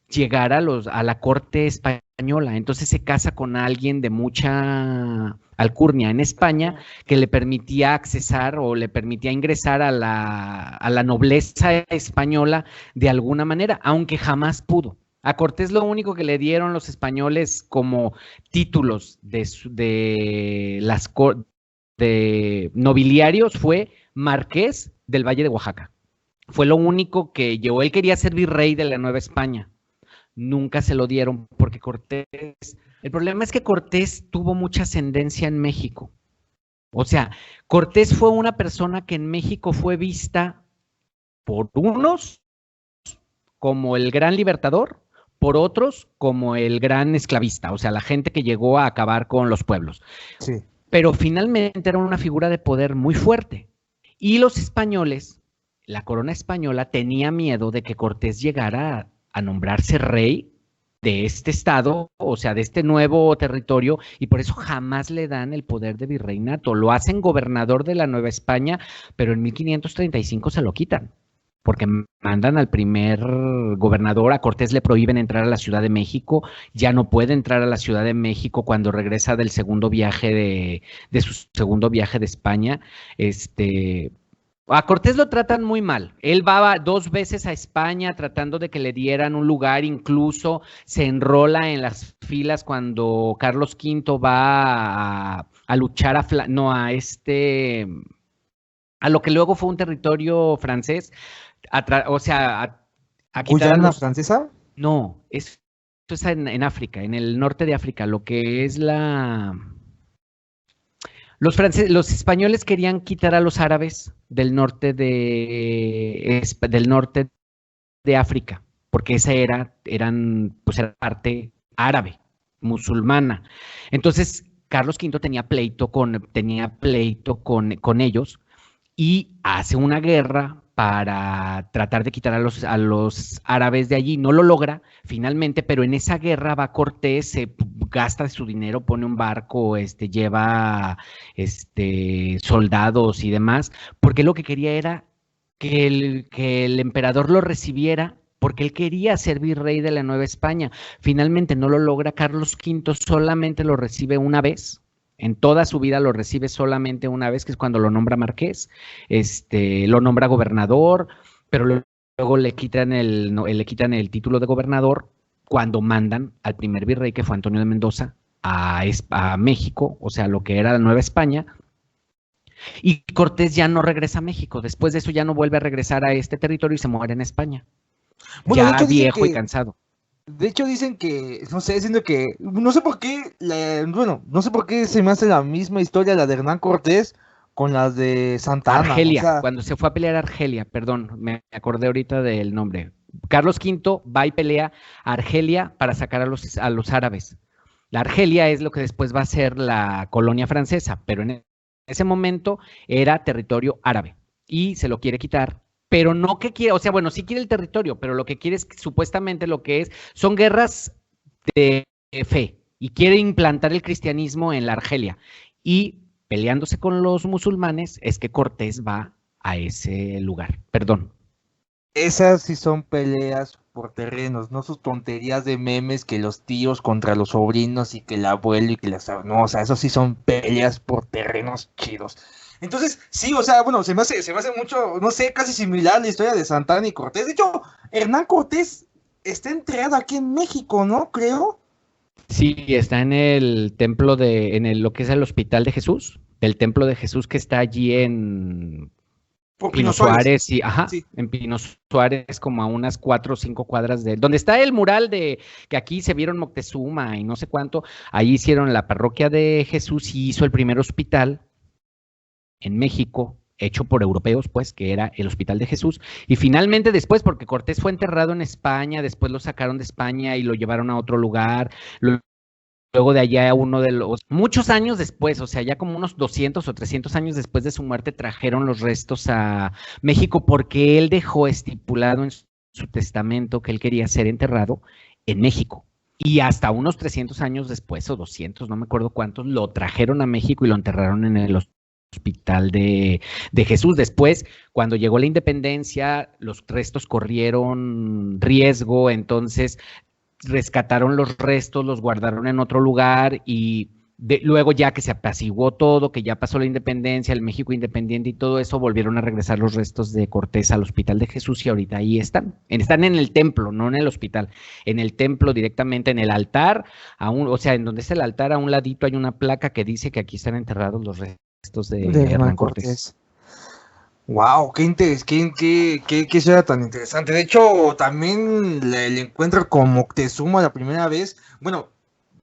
llegar a la corte española, entonces se casa con alguien de mucha alcurnia en España que le permitía accesar o le permitía ingresar a la nobleza española de alguna manera, aunque jamás pudo. A Cortés lo único que le dieron los españoles como títulos de nobiliarios fue Marqués del Valle de Oaxaca. Fue lo único que llevó. Él quería ser virrey de la Nueva España. Nunca se lo dieron porque Cortés, el problema es que Cortés tuvo mucha ascendencia en México. O sea, Cortés fue una persona que en México fue vista por unos como el gran libertador, por otros como el gran esclavista, o sea, la gente que llegó a acabar con los pueblos. Sí. Pero finalmente era una figura de poder muy fuerte. Y los españoles, la corona española, tenía miedo de que Cortés llegara a nombrarse rey de este estado, o sea, de este nuevo territorio, y por eso jamás le dan el poder de virreinato. Lo hacen gobernador de la Nueva España, pero en 1535 se lo quitan, porque mandan al primer gobernador, a Cortés le prohíben entrar a la Ciudad de México, ya no puede entrar a la Ciudad de México cuando regresa del segundo viaje de su segundo viaje de España. A Cortés lo tratan muy mal. Él va 2 veces a España tratando de que le dieran un lugar, incluso se enrola en las filas cuando Carlos V va a luchar a lo que luego fue un territorio francés, o sea, a quitar a ¿Guyana los... francesa? No, esto es en África, en el norte de África, lo que es los españoles querían quitar a los árabes del norte de África, porque pues era parte árabe, musulmana. Entonces, Carlos V tenía pleito con ellos y hace una guerra para tratar de quitar a los árabes de allí. No lo logra finalmente, pero en esa guerra va Cortés, se gasta su dinero, pone un barco, lleva soldados y demás, porque lo que quería era que el emperador lo recibiera, porque él quería ser virrey de la Nueva España. Finalmente no lo logra. Carlos V solamente lo recibe una vez. En toda su vida lo recibe solamente una vez, que es cuando lo nombra marqués, lo nombra gobernador, pero luego le quitan le quitan el título de gobernador cuando mandan al primer virrey, que fue Antonio de Mendoza, a México, o sea, lo que era la Nueva España, y Cortés ya no regresa a México. Después de eso ya no vuelve a regresar a este territorio y se muere en España, Bueno, de ya hecho dicen viejo y que, cansado. de hecho dicen que, no sé, diciendo que, no sé por qué, bueno, no sé por qué se me hace la misma historia la de Hernán Cortés con las de Santa Ana, o Argelia, sea, cuando se fue a pelear a Argelia, perdón, me acordé ahorita del nombre. Carlos V va y pelea a Argelia para sacar a los árabes. La Argelia es lo que después va a ser la colonia francesa, pero en ese momento era territorio árabe y se lo quiere quitar, pero no que quiere, o sea, bueno, sí quiere el territorio, pero lo que quiere es supuestamente lo que es, son guerras de fe y quiere implantar el cristianismo en la Argelia. Y peleándose con los musulmanes es que Cortés va a ese lugar. Perdón. Esas sí son peleas por terrenos, no sus tonterías de memes que los tíos contra los sobrinos y que el abuelo y que las... No, o sea, eso sí son peleas por terrenos chidos. Entonces, sí, o sea, bueno, se me hace mucho, no sé, casi similar la historia de Santana y Cortés. De hecho, Hernán Cortés está enterrado aquí en México, ¿no? Creo. Sí, está en el templo lo que es el Hospital de Jesús, el templo de Jesús que está allí en Por Pino Pino Suárez. Suárez, y, ajá, Sí. en Pino Suárez, como a unas 4 o 5 cuadras de donde está el mural de que aquí se vieron Moctezuma y no sé cuánto. Ahí hicieron la parroquia de Jesús y hizo el primer hospital en México, hecho por europeos, pues, que era el Hospital de Jesús. Y finalmente después, porque Cortés fue enterrado en España, después lo sacaron de España y lo llevaron a otro lugar. Luego de allá, muchos años después, o sea, ya como unos 200 o 300 años después de su muerte, trajeron los restos a México porque él dejó estipulado en su testamento que él quería ser enterrado en México. Y hasta unos 300 años después, o 200, no me acuerdo cuántos, lo trajeron a México y lo enterraron en el Hospital de Jesús. Después, cuando llegó la independencia, los restos corrieron riesgo, entonces rescataron los restos, los guardaron en otro lugar y luego ya que se apaciguó todo, que ya pasó la independencia, el México independiente y todo eso, volvieron a regresar los restos de Cortés al Hospital de Jesús y ahorita ahí están. Están en el templo, no en el hospital, en el templo directamente, en el altar, o sea, en donde está el altar, a un ladito hay una placa que dice que aquí están enterrados los restos de Hernán Cortés. Wow, qué historia tan interesante. De hecho, también le encuentro con Moctezuma la primera vez. Bueno,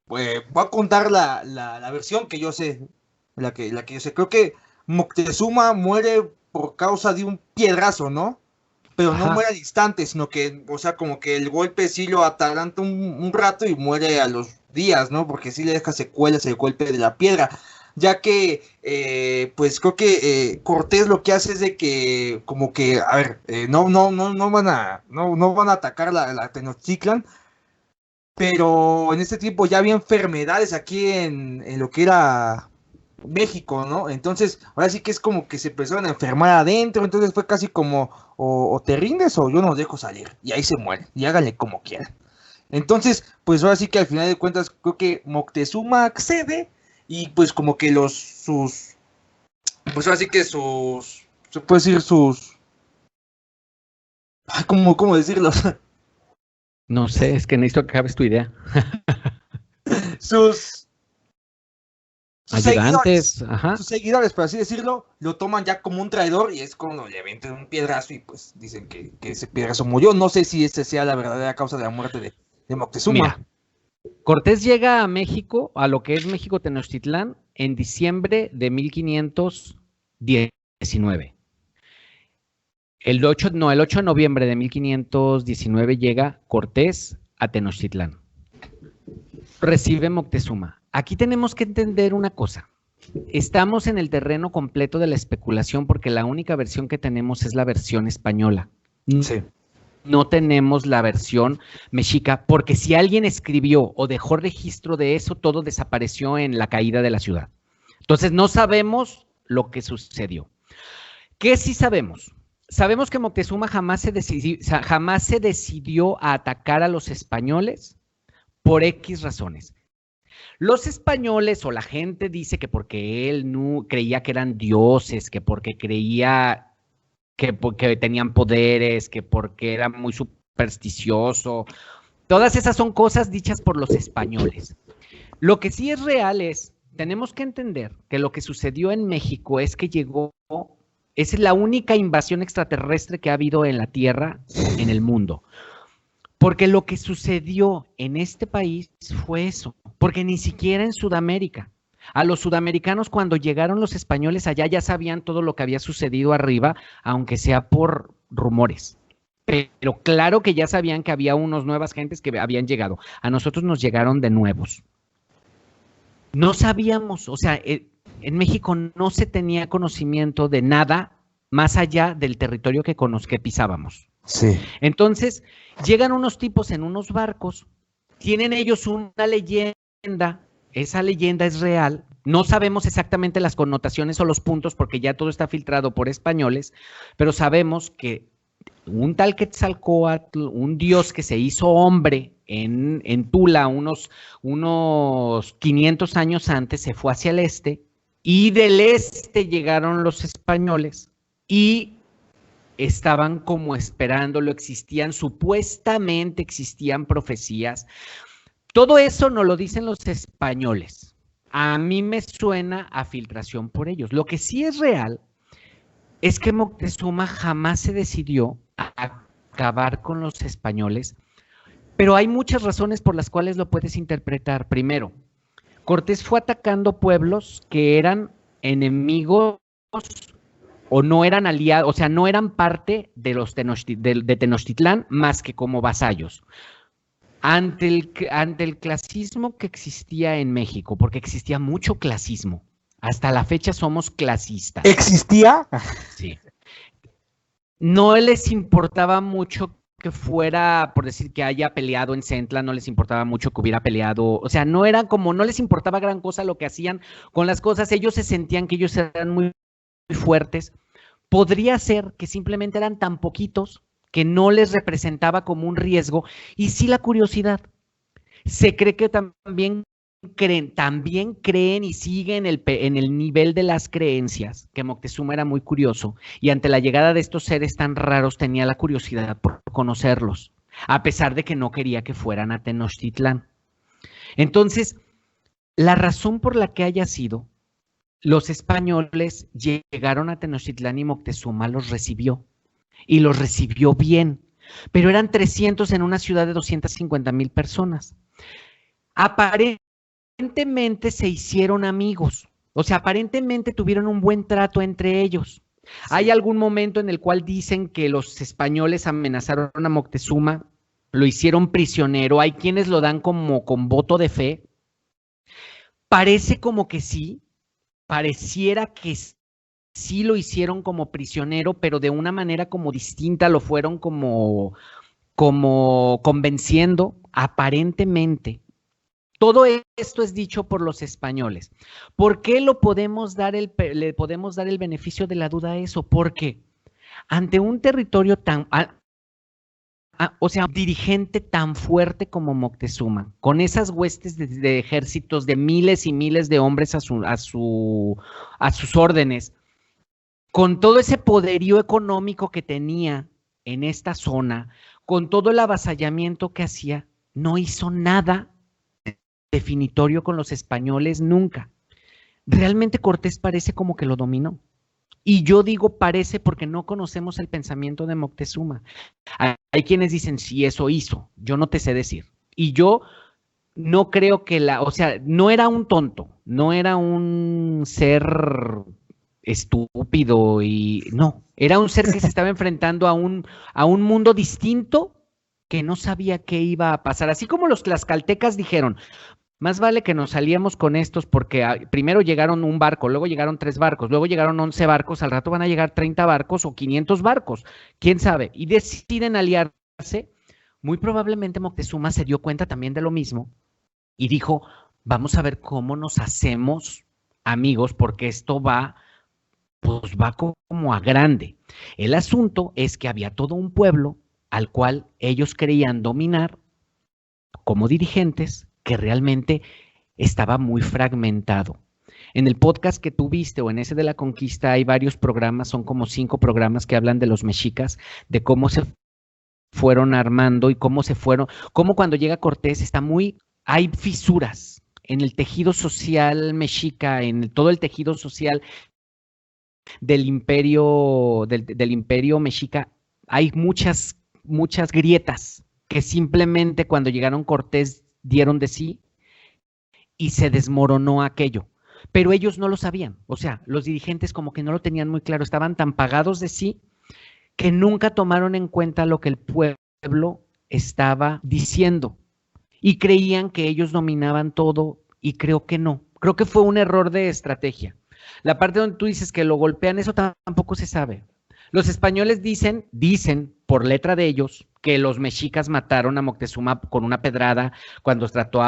pues voy a contar la versión que yo sé. La que yo sé. Creo que Moctezuma muere por causa de un piedrazo, ¿no? Pero no Ajá. muere al instante, sino que, o sea, como que el golpe sí lo atalanta un rato y muere a los días, ¿no? Porque sí le deja secuelas el golpe de la piedra. Ya que, pues creo que Cortés lo que hace es de que, como que, a ver, no van a atacar la Tenochtitlan, pero en este tiempo ya había enfermedades aquí en lo que era México, ¿no? Entonces, ahora sí que es como que se empezaron a enfermar adentro, entonces fue casi como, o te rindes o yo no los dejo salir, y ahí se mueren, y háganle como quieran. Entonces, pues ahora sí que al final de cuentas, creo que Moctezuma accede, y pues como que pues ahora sí que se puede decir ay, ¿cómo decirlo? No sé, es que necesito que acabes tu idea. sus, sus seguidores, Ayudantes, ajá. sus seguidores, por así decirlo, lo toman ya como un traidor y es cuando le avientan un piedrazo y pues dicen que ese piedrazo murió. No sé si esta sea la verdadera causa de la muerte de Moctezuma. Mira, Cortés llega a México, a lo que es México Tenochtitlán, en diciembre de 1519. El 8 de noviembre de 1519 llega Cortés a Tenochtitlán. Recibe Moctezuma. Aquí tenemos que entender una cosa. Estamos en el terreno completo de la especulación porque la única versión que tenemos es la versión española. Sí. No tenemos la versión mexica, porque si alguien escribió o dejó registro de eso, todo desapareció en la caída de la ciudad. Entonces no sabemos lo que sucedió. ¿Qué sí sabemos? Sabemos que Moctezuma jamás se decidió a atacar a los españoles por X razones. Los españoles o la gente dice que porque él no creía que eran dioses, que porque creía que porque tenían poderes, que porque era muy supersticioso. Todas esas son cosas dichas por los españoles. Lo que sí es real es, tenemos que entender que lo que sucedió en México es que es la única invasión extraterrestre que ha habido en la Tierra, en el mundo. Porque lo que sucedió en este país fue eso, porque ni siquiera en Sudamérica. A los sudamericanos cuando llegaron los españoles allá ya sabían todo lo que había sucedido arriba, aunque sea por rumores. Pero claro que ya sabían que había unas nuevas gentes que habían llegado. A nosotros nos llegaron de nuevos. No sabíamos, o sea, en México no se tenía conocimiento de nada más allá del territorio que pisábamos. Sí. Entonces, llegan unos tipos en unos barcos, tienen ellos una leyenda, esa leyenda es real, no sabemos exactamente las connotaciones o los puntos porque ya todo está filtrado por españoles, pero sabemos que un tal Quetzalcóatl, un dios que se hizo hombre en Tula unos 500 años antes, se fue hacia el este, y del este llegaron los españoles y estaban como esperándolo, supuestamente existían profecías. Todo eso nos lo dicen los españoles. A mí me suena a filtración por ellos. Lo que sí es real es que Moctezuma jamás se decidió a acabar con los españoles, pero hay muchas razones por las cuales lo puedes interpretar. Primero, Cortés fue atacando pueblos que eran enemigos o no eran aliados, o sea, no eran parte de los de Tenochtitlán más que como vasallos. Ante el clasismo que existía en México, porque existía mucho clasismo, hasta la fecha somos clasistas. ¿Existía? Sí. No les importaba mucho que fuera, por decir, que haya peleado en Centla, no les importaba mucho que hubiera peleado, o sea, no era como, no les importaba gran cosa lo que hacían con las cosas, ellos se sentían que ellos eran muy fuertes. Podría ser que simplemente eran tan poquitos que no les representaba como un riesgo, y sí la curiosidad. Se cree que también creen y siguen en el nivel de las creencias, que Moctezuma era muy curioso, y ante la llegada de estos seres tan raros tenía la curiosidad por conocerlos, a pesar de que no quería que fueran a Tenochtitlán. Entonces, la razón por la que haya sido, los españoles llegaron a Tenochtitlán y Moctezuma los recibió, y los recibió bien, pero eran 300 en una ciudad de 250,000 personas. Aparentemente se hicieron amigos, o sea, aparentemente tuvieron un buen trato entre ellos. Sí. Hay algún momento en el cual dicen que los españoles amenazaron a Moctezuma, lo hicieron prisionero, hay quienes lo dan como con voto de fe. Parece como que sí, pareciera que sí lo hicieron como prisionero, pero de una manera como distinta, lo fueron como convenciendo, aparentemente. Todo esto es dicho por los españoles. ¿Por qué le podemos dar el beneficio de la duda a eso? Porque ante un territorio tan, o sea, un dirigente tan fuerte como Moctezuma, con esas huestes de ejércitos de miles y miles de hombres a sus órdenes, con todo ese poderío económico que tenía en esta zona, con todo el avasallamiento que hacía, no hizo nada definitorio con los españoles nunca. Realmente Cortés parece como que lo dominó. Y yo digo parece porque no conocemos el pensamiento de Moctezuma. Hay quienes dicen, sí, eso hizo. Yo no te sé decir. Y yo no creo que o sea, no era un tonto, no era un ser estúpido y no, era un ser que se estaba enfrentando a un mundo distinto que no sabía qué iba a pasar. Así como los tlaxcaltecas dijeron, más vale que nos salíamos con estos porque primero llegaron un barco, luego llegaron 3 barcos, luego llegaron 11 barcos, al rato van a llegar 30 barcos o 500 barcos, quién sabe, y deciden aliarse. Muy probablemente Moctezuma se dio cuenta también de lo mismo y dijo, vamos a ver cómo nos hacemos amigos porque esto va como a grande. El asunto es que había todo un pueblo al cual ellos creían dominar como dirigentes, que realmente estaba muy fragmentado. En el podcast que tú viste o en ese de la conquista hay varios programas, son como 5 programas que hablan de los mexicas, de cómo se fueron armando y cómo cuando llega Cortés hay fisuras en el tejido social mexica, en todo el tejido social del imperio mexica, hay muchas grietas que simplemente cuando llegaron Cortés dieron de sí y se desmoronó aquello. Pero ellos no lo sabían, o sea, los dirigentes como que no lo tenían muy claro, estaban tan pagados de sí que nunca tomaron en cuenta lo que el pueblo estaba diciendo y creían que ellos dominaban todo y creo que no. Creo que fue un error de estrategia. La parte donde tú dices que lo golpean, eso tampoco se sabe. Los españoles dicen por letra de ellos que los mexicas mataron a Moctezuma con una pedrada cuando trató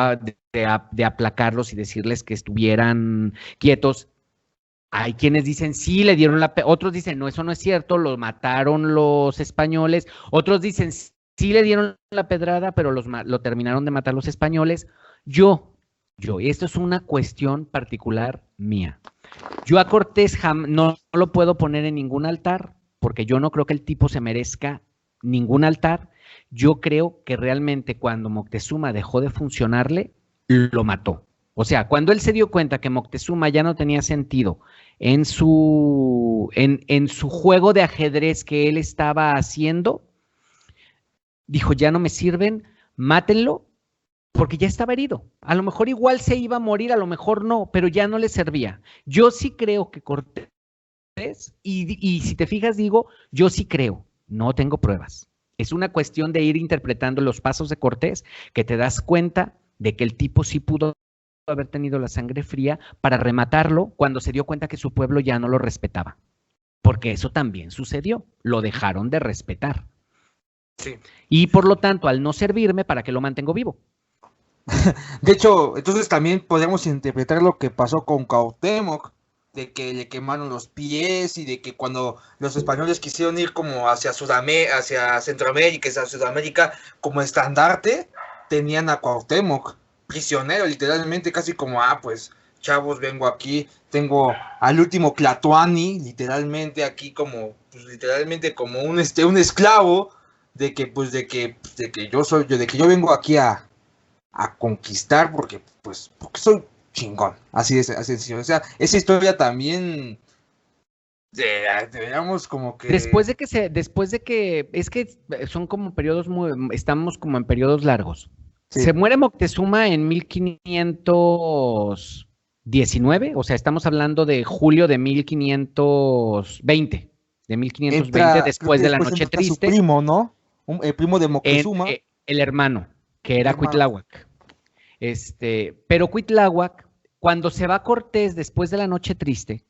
de aplacarlos y decirles que estuvieran quietos. Hay quienes dicen sí, le dieron otros dicen no, eso no es cierto, lo mataron los españoles, otros dicen sí le dieron la pedrada, pero lo terminaron de matar los españoles. Y esto es una cuestión particular mía. Yo a Cortés no lo puedo poner en ningún altar, porque yo no creo que el tipo se merezca ningún altar. Yo creo que realmente cuando Moctezuma dejó de funcionarle, lo mató. O sea, cuando él se dio cuenta que Moctezuma ya no tenía sentido en su juego de ajedrez que él estaba haciendo, dijo, ya no me sirven, mátenlo, porque ya estaba herido. A lo mejor igual se iba a morir, a lo mejor no, pero ya no le servía. Yo sí creo que Cortés, y si te fijas digo, yo sí creo, no tengo pruebas. Es una cuestión de ir interpretando los pasos de Cortés, que te das cuenta de que el tipo sí pudo haber tenido la sangre fría para rematarlo cuando se dio cuenta que su pueblo ya no lo respetaba. Porque eso también sucedió, lo dejaron de respetar. Sí. Y por lo tanto, al no servirme, ¿para qué lo mantengo vivo? De hecho, entonces también podemos interpretar lo que pasó con Cuauhtémoc, de que le quemaron los pies y de que cuando los españoles quisieron ir como hacia Centroamérica, hacia Sudamérica como estandarte, tenían a Cuauhtémoc prisionero, literalmente, casi como, pues, chavos, vengo aquí, tengo al último Tlatoani, literalmente aquí como, pues, literalmente como un esclavo, de que yo vengo aquí a conquistar porque soy chingón, así es, así sencillo. O sea, esa historia también deberíamos como que después de que es que son como periodos estamos como en periodos largos. Sí. Se muere Moctezuma en 1519, o sea, estamos hablando de julio de 1520, después de la Noche Triste. Su primo, ¿no? El primo de Moctezuma. El hermano, que era Cuitláhuac. Pero Cuitláhuac, cuando se va Cortés después de la Noche Triste,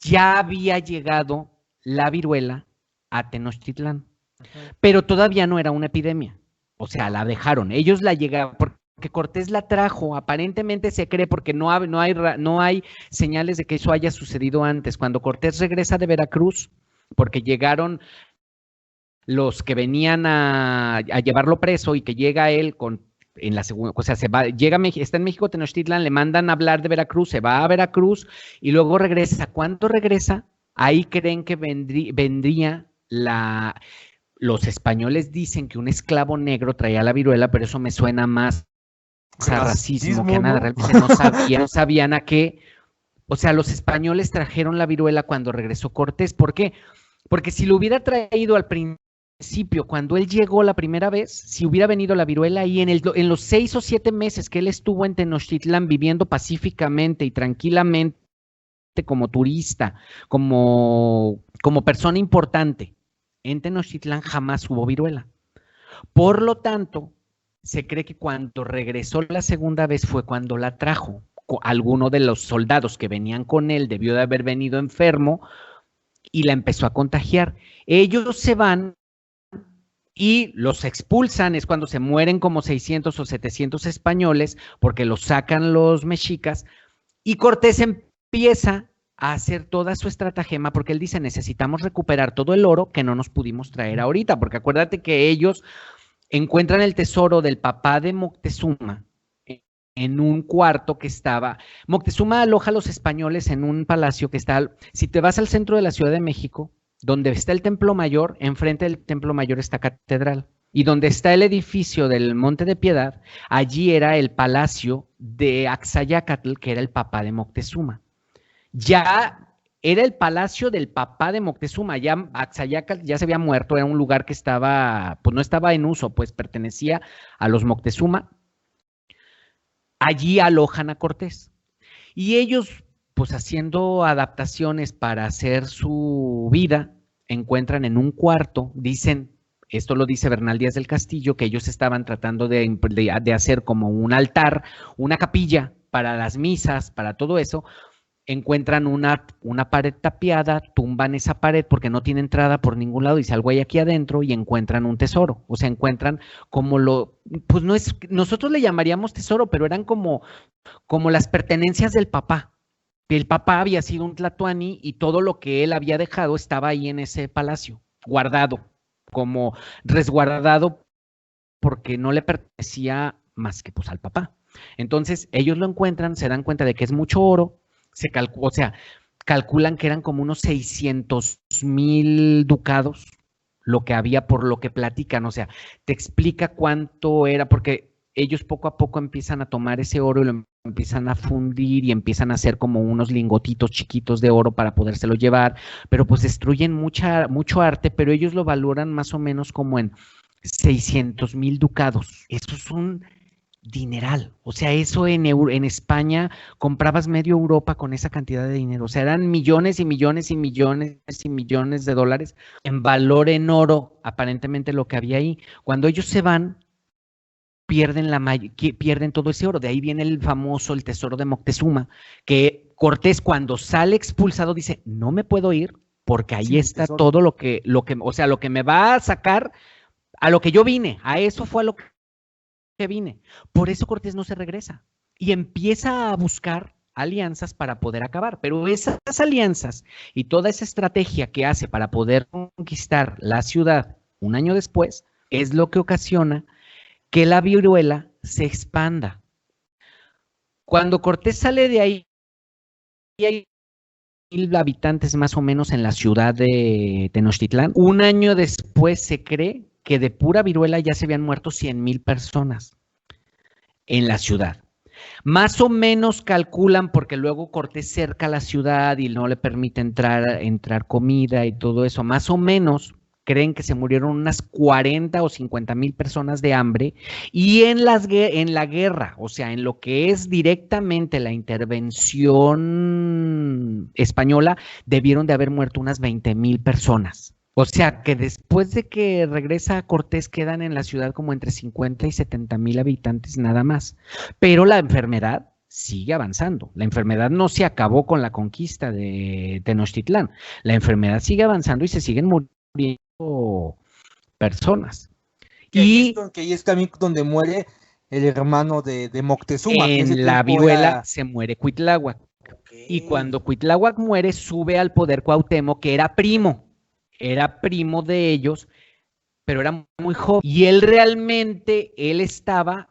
ya había llegado la viruela a Tenochtitlán, pero todavía no era una epidemia. O sea, la dejaron. Ellos la llegaron, porque Cortés la trajo, aparentemente se cree, porque no hay señales de que eso haya sucedido antes. Cuando Cortés regresa de Veracruz, porque llegaron los que venían a llevarlo preso y que llega él en la segunda, o sea, está en México, Tenochtitlan, le mandan a hablar de Veracruz, se va a Veracruz y luego regresa. ¿Cuándo regresa? Ahí creen que vendría los españoles dicen que un esclavo negro traía la viruela, pero eso me suena más a racismo que nada. Realmente no sabían a qué. O sea, los españoles trajeron la viruela cuando regresó Cortés. ¿Por qué? Porque si lo hubiera traído al principio, cuando él llegó la primera vez, si hubiera venido la viruela y en los 6 o 7 meses que él estuvo en Tenochtitlán viviendo pacíficamente y tranquilamente como turista, como persona importante, en Tenochtitlán jamás hubo viruela. Por lo tanto, se cree que cuando regresó la segunda vez fue cuando la trajo. Alguno de los soldados que venían con él debió de haber venido enfermo y la empezó a contagiar. Ellos se van y los expulsan, es cuando se mueren como 600 o 700 españoles, porque los sacan los mexicas, y Cortés empieza a hacer toda su estratagema, porque él dice, necesitamos recuperar todo el oro que no nos pudimos traer ahorita, porque acuérdate que ellos encuentran el tesoro del papá de Moctezuma en un cuarto que estaba. Moctezuma aloja a los españoles en un palacio que está, si te vas al centro de la Ciudad de México, donde está el Templo Mayor, enfrente del Templo Mayor está Catedral, y donde está el edificio del Monte de Piedad, allí era el palacio de Axayácatl, que era el papá de Moctezuma. Ya era el palacio del papá de Moctezuma, ya Axayácatl ya se había muerto, era un lugar que estaba, pues no estaba en uso, pues pertenecía a los Moctezuma. Allí alojan a Cortés. Y ellos, pues haciendo adaptaciones para hacer su vida, encuentran en un cuarto, dicen, esto lo dice Bernal Díaz del Castillo, que ellos estaban tratando de hacer como un altar, una capilla para las misas, para todo eso. Encuentran una pared tapiada, tumban esa pared porque no tiene entrada por ningún lado, dice algo hay aquí adentro y encuentran un tesoro. O sea, encuentran pues no es, nosotros le llamaríamos tesoro, pero eran como las pertenencias del papá. El papá había sido un tlatoani y todo lo que él había dejado estaba ahí en ese palacio, guardado, como resguardado porque no le pertenecía más que pues al papá. Entonces ellos lo encuentran, se dan cuenta de que es mucho oro, o sea, calculan que eran como unos 600,000 ducados lo que había por lo que platican, o sea, te explica cuánto era, porque ellos poco a poco empiezan a tomar ese oro y lo empiezan a fundir y empiezan a hacer como unos lingotitos chiquitos de oro para podérselo llevar, pero pues destruyen mucho arte, pero ellos lo valoran más o menos como en 600,000 ducados. Eso es un dineral. O sea, eso en España comprabas medio Europa con esa cantidad de dinero. O sea, eran millones y millones y millones y millones de dólares en valor en oro, aparentemente lo que había ahí. Cuando ellos se van, pierden todo ese oro. De ahí viene el famoso, el tesoro de Moctezuma, que Cortés cuando sale expulsado dice, no me puedo ir porque ahí sí, está todo o sea, lo que me va a sacar a lo que yo vine, a eso fue a lo que vine. Por eso Cortés no se regresa y empieza a buscar alianzas para poder acabar, pero esas alianzas y toda esa estrategia que hace para poder conquistar la ciudad un año después es lo que ocasiona que la viruela se expanda. Cuando Cortés sale de ahí, hay 1,000 habitantes más o menos en la ciudad de Tenochtitlán. Un año después se cree que de pura viruela ya se habían muerto 100,000 personas en la ciudad. Más o menos calculan, porque luego Cortés cerca la ciudad y no le permite entrar comida y todo eso, más o menos creen que se murieron unas 40 o 50,000 personas de hambre, y en la guerra, o sea, en lo que es directamente la intervención española, debieron de haber muerto unas 20,000 personas. O sea, que después de que regresa Cortés quedan en la ciudad como entre 50 y 70,000 habitantes nada más. Pero la enfermedad sigue avanzando. La enfermedad no se acabó con la conquista de Tenochtitlán. La enfermedad sigue avanzando y se siguen muriendo personas. Que ahí es también donde muere el hermano de Moctezuma. En la viruela se muere Cuitláhuac. Okay. Y cuando Cuitláhuac muere, sube al poder Cuauhtémoc, que era primo de ellos, pero era muy joven. Y él estaba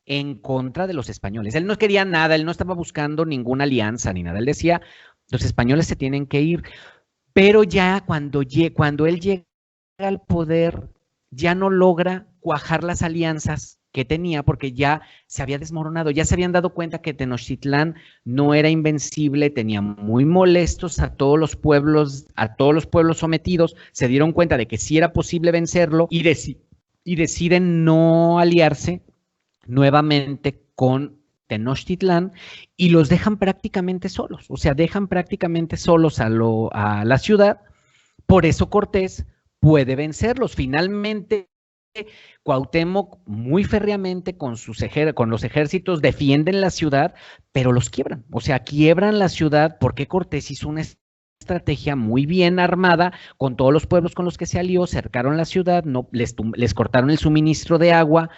en contra de los españoles. Él no quería nada, él no estaba buscando ninguna alianza ni nada. Él decía, los españoles se tienen que ir. Pero ya cuando él llega al poder, ya no logra cuajar las alianzas que tenía porque ya se había desmoronado, ya se habían dado cuenta que Tenochtitlán no era invencible, tenía muy molestos a todos los pueblos sometidos, se dieron cuenta de que sí era posible vencerlo y deciden no aliarse nuevamente con Tenochtitlán y los dejan prácticamente solos, o sea, dejan prácticamente solos a la ciudad. Por eso Cortés puede vencerlos. Finalmente, Cuauhtémoc muy férreamente con los ejércitos defienden la ciudad, pero los quiebran. O sea, quiebran la ciudad porque Cortés hizo una estrategia muy bien armada con todos los pueblos con los que se alió, cercaron la ciudad, les cortaron el suministro de agua,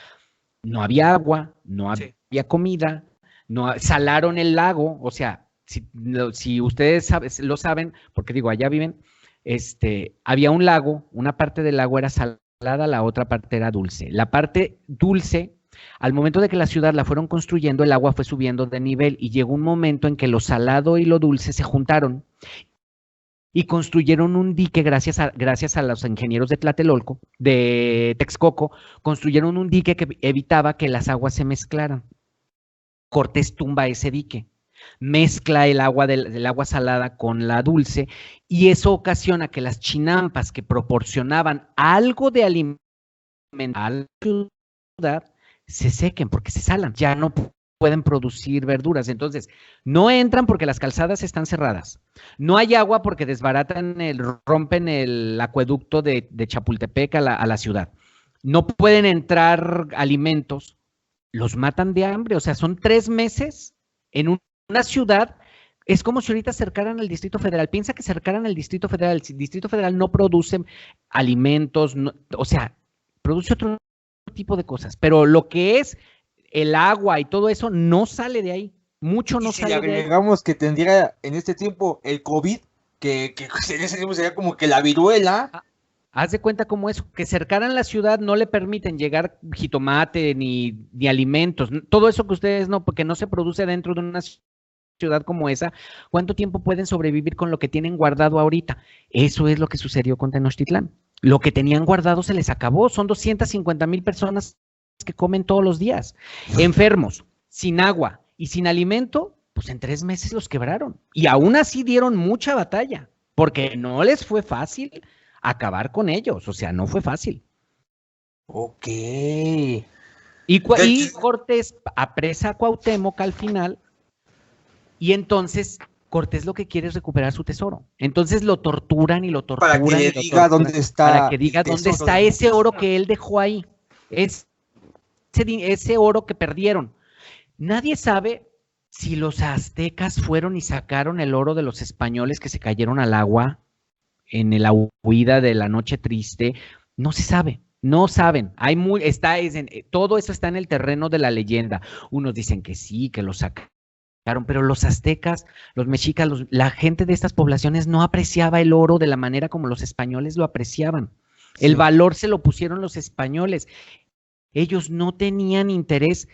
no había agua, no había comida, salaron el lago, o sea, si ustedes lo saben, porque digo, allá viven, había un lago, una parte del lago era salada, la otra parte era dulce. La parte dulce, al momento de que la ciudad la fueron construyendo, el agua fue subiendo de nivel y llegó un momento en que lo salado y lo dulce se juntaron y construyeron un dique gracias a los ingenieros de Tlatelolco, de Texcoco, construyeron un dique que evitaba que las aguas se mezclaran. Cortés tumba ese dique, mezcla el agua del agua salada con la dulce y eso ocasiona que las chinampas que proporcionaban algo de alimento a la ciudad se sequen porque se salan, ya no pueden producir verduras, entonces no entran porque las calzadas están cerradas, no hay agua porque rompen el acueducto de Chapultepec a la ciudad, no pueden entrar alimentos, los matan de hambre, o sea, son 3 meses en una ciudad. Es como si ahorita cercaran al Distrito Federal. Piensa que cercaran al Distrito Federal. El Distrito Federal no produce alimentos, o sea, produce otro tipo de cosas. Pero lo que es el agua y todo eso no sale de ahí. Mucho Y no si le sale de ahí. agregamos que tendría en este tiempo el COVID, que en ese tiempo sería como que la viruela. Haz de cuenta como eso, que cercaran la ciudad no le permiten llegar jitomate ni alimentos, todo eso que ustedes no, porque no se produce dentro de una ciudad como esa. ¿Cuánto tiempo pueden sobrevivir con lo que tienen guardado ahorita? Eso es lo que sucedió con Tenochtitlán. Lo que tenían guardado se les acabó, son 250,000 personas que comen todos los días, enfermos, sin agua y sin alimento, pues en 3 meses los quebraron. Y aún así dieron mucha batalla, porque no les fue fácil acabar con ellos, o sea, no fue fácil. Ok. Y Cortés apresa a Cuauhtémoc al final, y entonces Cortés lo que quiere es recuperar su tesoro. Entonces lo torturan y lo Para que torturan le y lo diga torturan dónde para está que el diga dónde tesoro está de ese oro Moctezuma. que él dejó ahí, ese oro que perdieron. Nadie sabe si los aztecas fueron y sacaron el oro de los españoles que se cayeron al agua en la huida de la noche triste. No se sabe. No saben, todo eso está en el terreno de la leyenda. Unos dicen que sí, que lo sacaron, pero los aztecas, los mexicas, la gente de estas poblaciones no apreciaba el oro de la manera como los españoles lo apreciaban. Sí. El valor se lo pusieron los españoles. Ellos no tenían interés.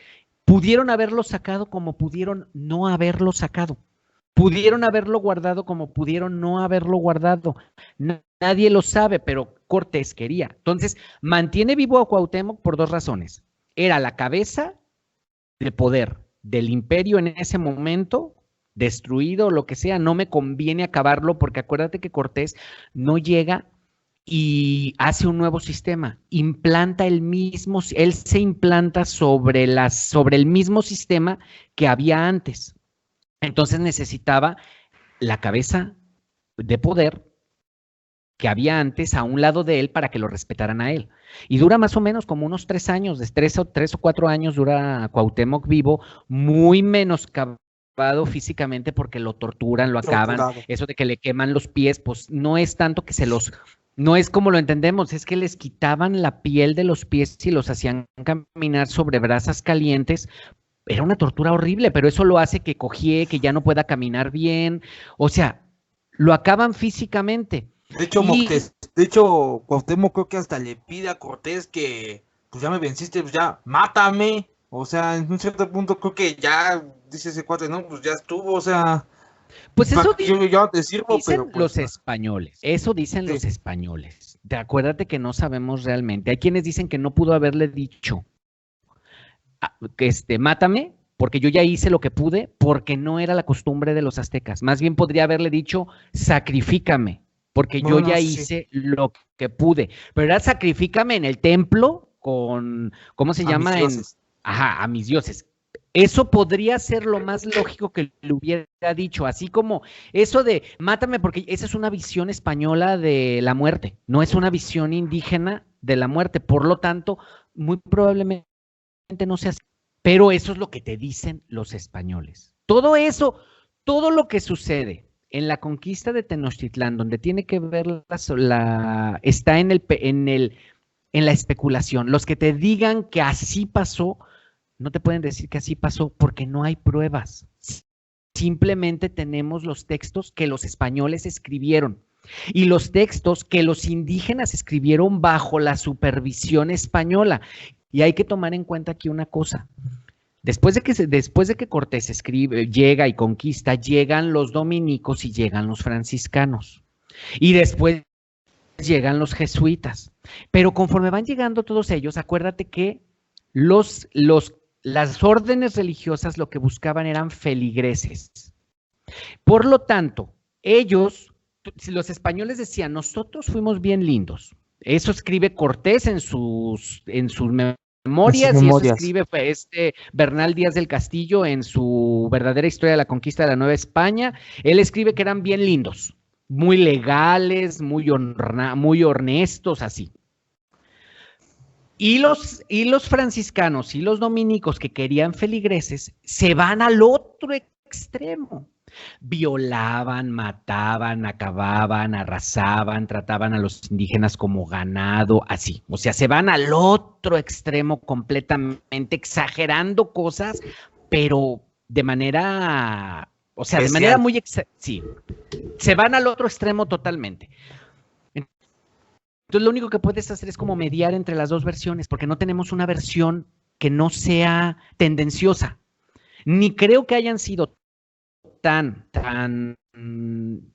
Pudieron haberlo sacado como pudieron no haberlo sacado. Pudieron haberlo guardado como pudieron no haberlo guardado. Nadie lo sabe, pero Cortés quería. Entonces, mantiene vivo a Cuauhtémoc por 2 razones. Era la cabeza de poder del imperio en ese momento, destruido o lo que sea, no me conviene acabarlo, porque acuérdate que Cortés no llega y hace un nuevo sistema, implanta él se implanta sobre el mismo sistema que había antes. Entonces necesitaba la cabeza de poder que había antes a un lado de él para que lo respetaran a él. Y dura más o menos como unos 3 años, de 3 o 4 años dura Cuauhtémoc vivo, muy menoscabado físicamente porque lo torturan, lo acaban. Eso de que le queman los pies, pues no es tanto que no es como lo entendemos, es que les quitaban la piel de los pies y los hacían caminar sobre brasas calientes. Era una tortura horrible, pero eso lo hace que cojee, que ya no pueda caminar bien. O sea, lo acaban físicamente. De hecho, Cuauhtémoc creo que hasta le pide a Cortés que, pues ya me venciste, pues ya, mátame. O sea, en un cierto punto creo que ya, dice ese cuate, no, pues ya estuvo, o sea... Pues eso yo te sirvo, dicen pero pues, los españoles, eso dicen los españoles. Acuérdate que no sabemos realmente. Hay quienes dicen que no pudo haberle dicho, mátame, porque yo ya hice lo que pude, porque no era la costumbre de los aztecas. Más bien podría haberle dicho, sacrifícame, porque yo ya hice lo que pude. Pero era sacrifícame en el templo con, ¿cómo se llama? A mis dioses. Eso podría ser lo más lógico que le hubiera dicho, así como eso de mátame, porque esa es una visión española de la muerte, no es una visión indígena de la muerte. Por lo tanto, muy probablemente no sea así, pero eso es lo que te dicen los españoles. Todo eso, todo lo que sucede en la conquista de Tenochtitlán, donde tiene que ver está en la especulación. Los que te digan que así pasó, no te pueden decir que así pasó porque no hay pruebas. Simplemente tenemos los textos que los españoles escribieron y los textos que los indígenas escribieron bajo la supervisión española. Y hay que tomar en cuenta aquí una cosa. Después de que Cortés llega y conquista, llegan los dominicos y llegan los franciscanos. Y después llegan los jesuitas. Pero conforme van llegando todos ellos, acuérdate que las órdenes religiosas lo que buscaban eran feligreses. Por lo tanto, los españoles decían, nosotros fuimos bien lindos. Eso escribe Cortés en sus memorias, y eso escribe Bernal Díaz del Castillo en su verdadera historia de la conquista de la Nueva España. Él escribe que eran bien lindos, muy legales, muy honestos, así. Y los franciscanos y los dominicos que querían feligreses se van al otro extremo. Violaban, mataban, acababan, arrasaban, trataban a los indígenas como ganado, así. O sea, se van al otro extremo completamente, exagerando cosas, pero de manera, o sea, de Especial. manera muy, sí, se van al otro extremo totalmente. Entonces lo único que puedes hacer es como mediar entre las dos versiones, porque no tenemos una versión que no sea tendenciosa. Ni creo que hayan sido tan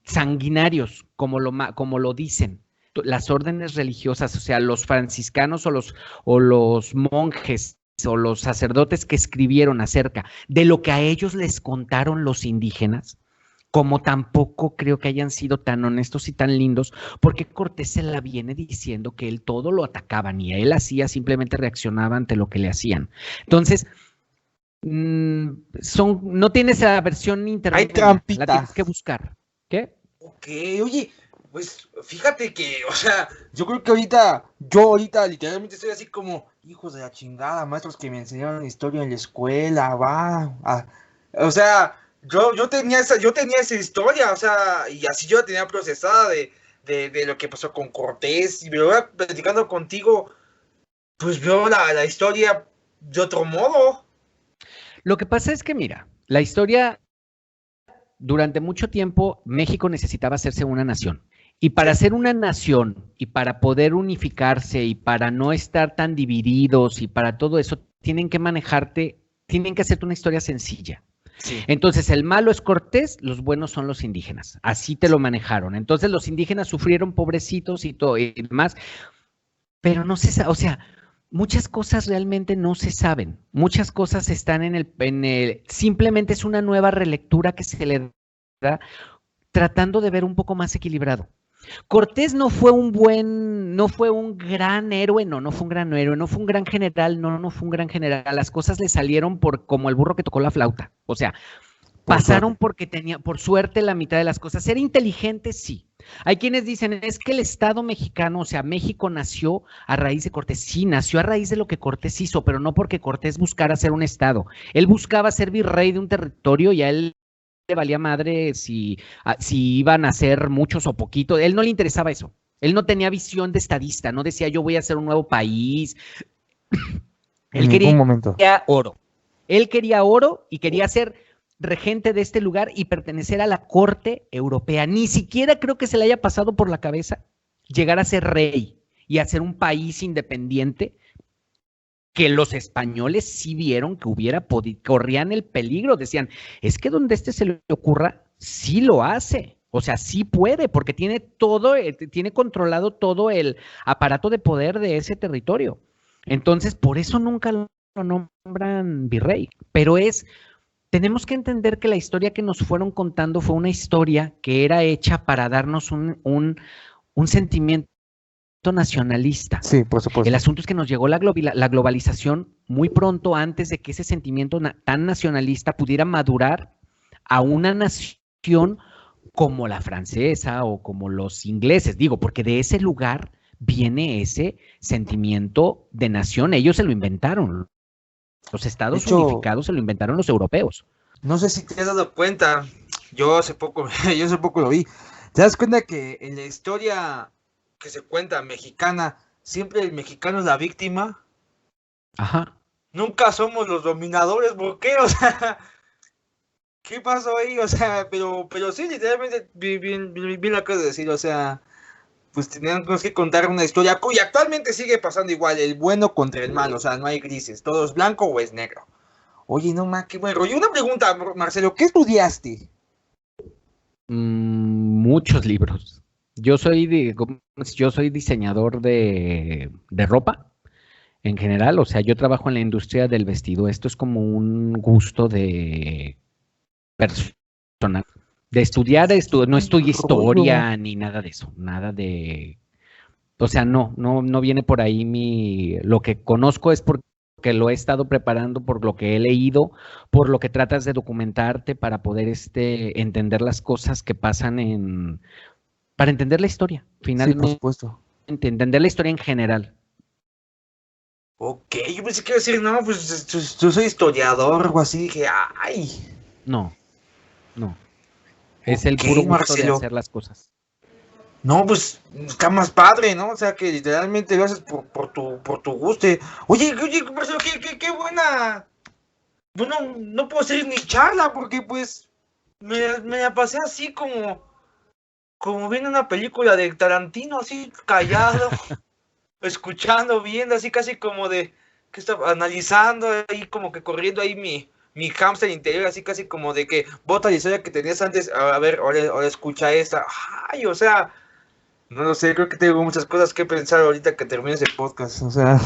sanguinarios como lo dicen las órdenes religiosas, o sea, los franciscanos o los monjes o los sacerdotes que escribieron acerca de lo que a ellos les contaron los indígenas, como tampoco creo que hayan sido tan honestos y tan lindos, porque Cortés se la viene diciendo que él todo lo atacaba, ni él hacía, simplemente reaccionaba ante lo que le hacían. Entonces, no tienes la versión intermedia, hay trampita. la tienes que buscar. ¿Qué? Ok, oye, pues fíjate que, o sea, yo creo que ahorita literalmente estoy así como, hijos de la chingada, maestros que me enseñaron historia en la escuela, o sea, yo tenía esa historia, o sea, y así yo la tenía procesada de lo que pasó con Cortés, y me voy platicando contigo, pues veo la historia de otro modo. Lo que pasa es que, mira, la historia, durante mucho tiempo, México necesitaba hacerse una nación. Y para ser una nación, y para poder unificarse, y para no estar tan divididos, y para todo eso, tienen que hacerte una historia sencilla. Sí. Entonces, el malo es Cortés, los buenos son los indígenas. Así te lo manejaron. Entonces, los indígenas sufrieron, pobrecitos y todo y demás, pero no se sabe, o sea, muchas cosas realmente no se saben. Muchas cosas están simplemente es una nueva relectura que se le da tratando de ver un poco más equilibrado. Cortés no fue un gran héroe, no fue un gran héroe, no fue un gran general, no fue un gran general. Las cosas le salieron como el burro que tocó la flauta. O sea, pasaron porque tenía, por suerte, la mitad de las cosas. Ser inteligente, sí. Hay quienes dicen, es que el Estado mexicano, o sea, México nació a raíz de Cortés. Sí, nació a raíz de lo que Cortés hizo, pero no porque Cortés buscara ser un Estado. Él buscaba ser virrey de un territorio y a él le valía madre si iban a ser muchos o poquitos. Él no le interesaba eso. Él no tenía visión de estadista, no decía yo voy a hacer un nuevo país. Él quería oro. Él quería oro y quería ser regente de este lugar y pertenecer a la corte europea. Ni siquiera creo que se le haya pasado por la cabeza llegar a ser rey y a ser un país independiente, que los españoles sí vieron que corrían el peligro, decían, es que donde se le ocurra, sí lo hace, o sea, sí puede, porque tiene controlado todo el aparato de poder de ese territorio. Entonces, por eso nunca lo nombran virrey, pero tenemos que entender que la historia que nos fueron contando fue una historia que era hecha para darnos un sentimiento nacionalista. Sí, por supuesto. El asunto es que nos llegó la globalización muy pronto antes de que ese sentimiento tan nacionalista pudiera madurar a una nación como la francesa o como los ingleses, digo, porque de ese lugar viene ese sentimiento de nación, ellos se lo inventaron. Los estados unificados se lo inventaron los europeos. No sé si te has dado cuenta, yo hace poco lo vi. ¿Te das cuenta que en la historia que se cuenta mexicana, siempre el mexicano es la víctima? Ajá. Nunca somos los dominadores, ¿por qué? O sea, ¿qué pasó ahí? O sea, pero sí, literalmente, bien lo acabas de decir, o sea, pues tenemos que contar una historia y actualmente sigue pasando igual, el bueno contra el malo, o sea, no hay grises, todo es blanco o es negro. Oye, no más, qué buen rollo. Una pregunta, Marcelo, ¿qué estudiaste? Muchos libros. Yo soy diseñador de ropa en general, o sea, yo trabajo en la industria del vestido. Esto es como un gusto de personal. De estudiar, no estudio historia ni nada de eso, nada de... O sea, no viene por ahí lo que conozco es porque lo he estado preparando, por lo que he leído, por lo que tratas de documentarte para poder entender las cosas que pasan para entender la historia, finalmente. Sí, por supuesto. Entender la historia en general. Ok, yo pensé que iba a decir, no, pues yo soy historiador o algo así, dije, ay. No. Es el puro gusto, Marcelo, de hacer las cosas. No, pues está más padre, ¿no? O sea, que literalmente lo haces por tu gusto. Oye, Marcelo, qué buena bueno, no puedo seguir ni charla porque pues me la pasé así como viendo una película de Tarantino, así callado, escuchando, viendo, así casi como de, que estaba analizando ahí, como que corriendo ahí mi hámster interior, así casi como de que bota la historia que tenías antes, a ver, ahora escucha esta. Ay, o sea, no lo sé, creo que tengo muchas cosas que pensar ahorita que termine ese podcast, o sea.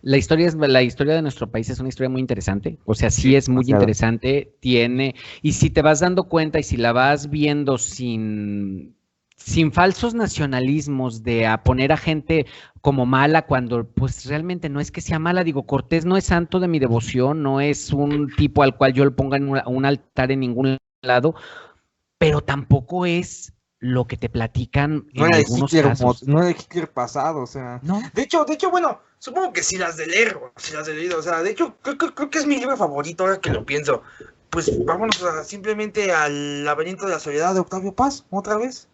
La historia de nuestro país es una historia muy interesante, o sea, sí Sí, es muy demasiado. interesante, y si te vas dando cuenta y si la vas viendo sin falsos nacionalismos de a poner a gente como mala cuando pues realmente no es que sea mala, digo, Cortés no es santo de mi devoción, no es un tipo al cual yo le ponga en un altar en ningún lado, pero tampoco es lo que te platican No en era de algunos Hitler, casos, no era de Hitler pasado, o sea. ¿no? De hecho, bueno, supongo que si las de leer, si las de leído, o sea, de hecho, creo que es mi libro favorito ahora que lo pienso. Pues vámonos simplemente al laberinto de la soledad de Octavio Paz, otra vez.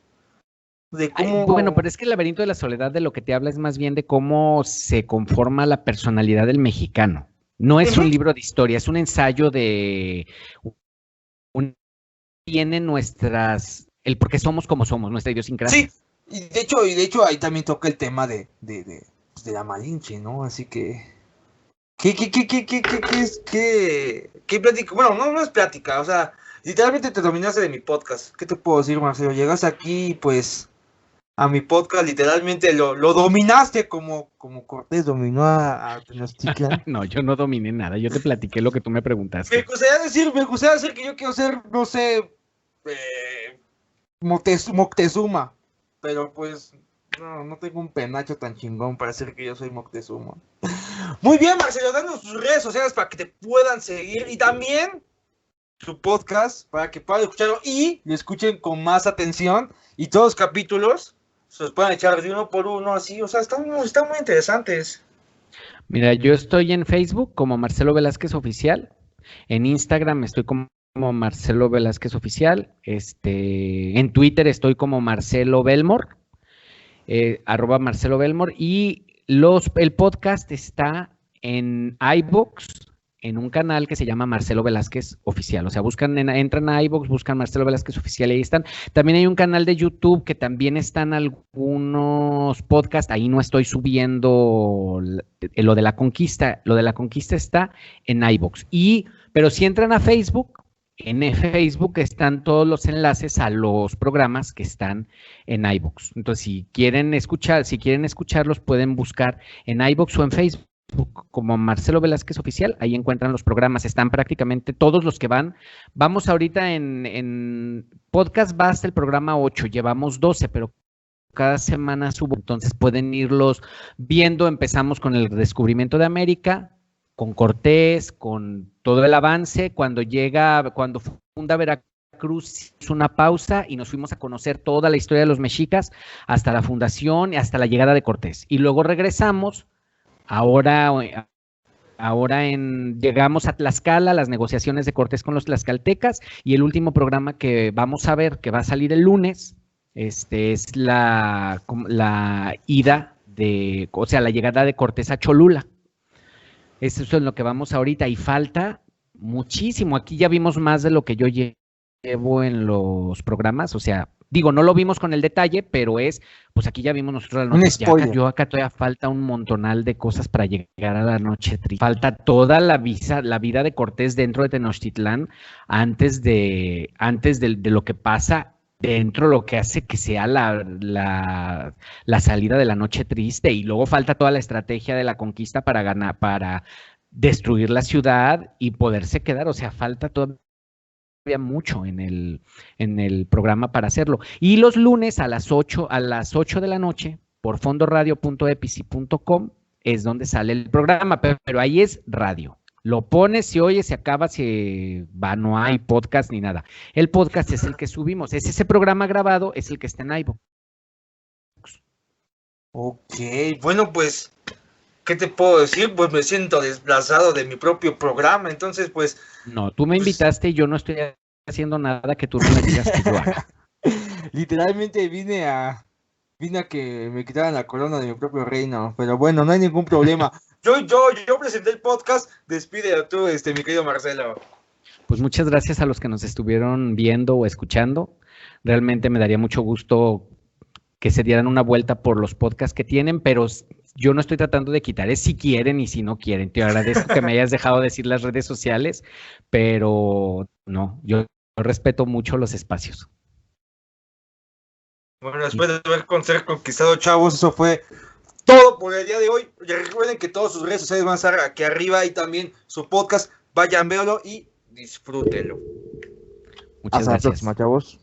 De Ay, bueno, cómo. pero es que el laberinto de la soledad de lo que te habla es más bien de cómo se conforma la personalidad del mexicano. No es Ujú. un libro de historia, es un ensayo de un tiene el por qué somos como somos, nuestra Sí, idiosincrasia. y de hecho ahí también toca el tema de la Malinche, ¿no? Así que. ¿Qué plática? Bueno, no es plática, o sea, literalmente te dominaste de mi podcast. ¿Qué te puedo decir, Marcelo? Llegas aquí, pues, a mi podcast, literalmente lo dominaste como Cortés dominó a Tenochtitlan. No, yo no dominé nada, yo te platiqué lo que tú me preguntaste. Me gustaría decir que yo quiero ser, no sé, Moctezuma, pero pues, no tengo un penacho tan chingón para decir que yo soy Moctezuma. Muy bien, Marcelo, danos tus redes sociales para que te puedan seguir y también su podcast para que puedan escucharlo y lo escuchen con más atención y todos los capítulos se los puedan echar de uno por uno así, o sea, están muy interesantes. Mira, yo estoy en Facebook como Marcelo Velázquez Oficial, en Instagram estoy como Marcelo Velázquez Oficial, en Twitter estoy como Marcelo Belmore, arroba Marcelo Belmore, y el podcast está en iVoox, en un canal que se llama Marcelo Velázquez Oficial. O sea, entran a iVoox, buscan Marcelo Velázquez Oficial y ahí están. También hay un canal de YouTube que también están algunos podcasts. Ahí no estoy subiendo lo de la conquista. Lo de la conquista está en iVoox. Pero si entran a Facebook, en Facebook están todos los enlaces a los programas que están en iVoox. Entonces, si quieren escucharlos, pueden buscar en iVoox o en Facebook como Marcelo Velázquez Oficial, ahí encuentran los programas, están prácticamente todos los que van. Vamos ahorita en podcast, va hasta el programa 8, llevamos 12, pero cada semana subo, entonces pueden irlos viendo. Empezamos con el descubrimiento de América, con Cortés, con todo el avance, cuando funda Veracruz, hizo una pausa y nos fuimos a conocer toda la historia de los mexicas hasta la fundación y hasta la llegada de Cortés. Y luego regresamos, ahora llegamos a Tlaxcala, las negociaciones de Cortés con los tlaxcaltecas, y el último programa que vamos a ver, que va a salir el lunes, es la ida o sea, la llegada de Cortés a Cholula. Eso es en lo que vamos ahorita y falta muchísimo. Aquí ya vimos más de lo que yo llevo en los programas, o sea, digo, no lo vimos con el detalle, pero pues aquí ya vimos nosotros la Un noche. spoiler. Acá todavía falta un montonal de cosas para llegar a la noche triste. Falta toda la vida de Cortés dentro de Tenochtitlán antes de lo que pasa dentro, lo que hace que sea la salida de la noche triste, y luego falta toda la estrategia de la conquista para destruir la ciudad y poderse quedar, o sea, falta todavía mucho en el programa para hacerlo. Y los lunes a las 8 de la noche, por fondoradio.epici.com, es donde sale el programa, pero ahí es radio. Lo pones, se oye, se acaba, no hay podcast ni nada. El podcast es el que subimos, es ese programa grabado, es el que está en iVoox. Ok, bueno, pues, ¿qué te puedo decir? Pues me siento desplazado de mi propio programa, entonces, pues... No, tú me invitaste y yo no estoy haciendo nada que tú no me digas que yo haga. Literalmente vine a que me quitaran la corona de mi propio reino, pero bueno, no hay ningún problema. Yo presenté el podcast, despídelo tú, mi querido Marcelo. Pues muchas gracias a los que nos estuvieron viendo o escuchando. Realmente me daría mucho gusto que se dieran una vuelta por los podcasts que tienen, pero yo no estoy tratando de quitar, es si quieren y si no quieren. Te agradezco que me hayas dejado decir las redes sociales, pero no, yo respeto mucho los espacios. Bueno, después de ser conquistado, chavos, eso fue todo por el día de hoy. Ya recuerden que todas sus redes sociales van a estar aquí arriba y también su podcast. Vayan, véanlo y disfrútenlo. Muchas gracias. Hasta la próxima, chavos.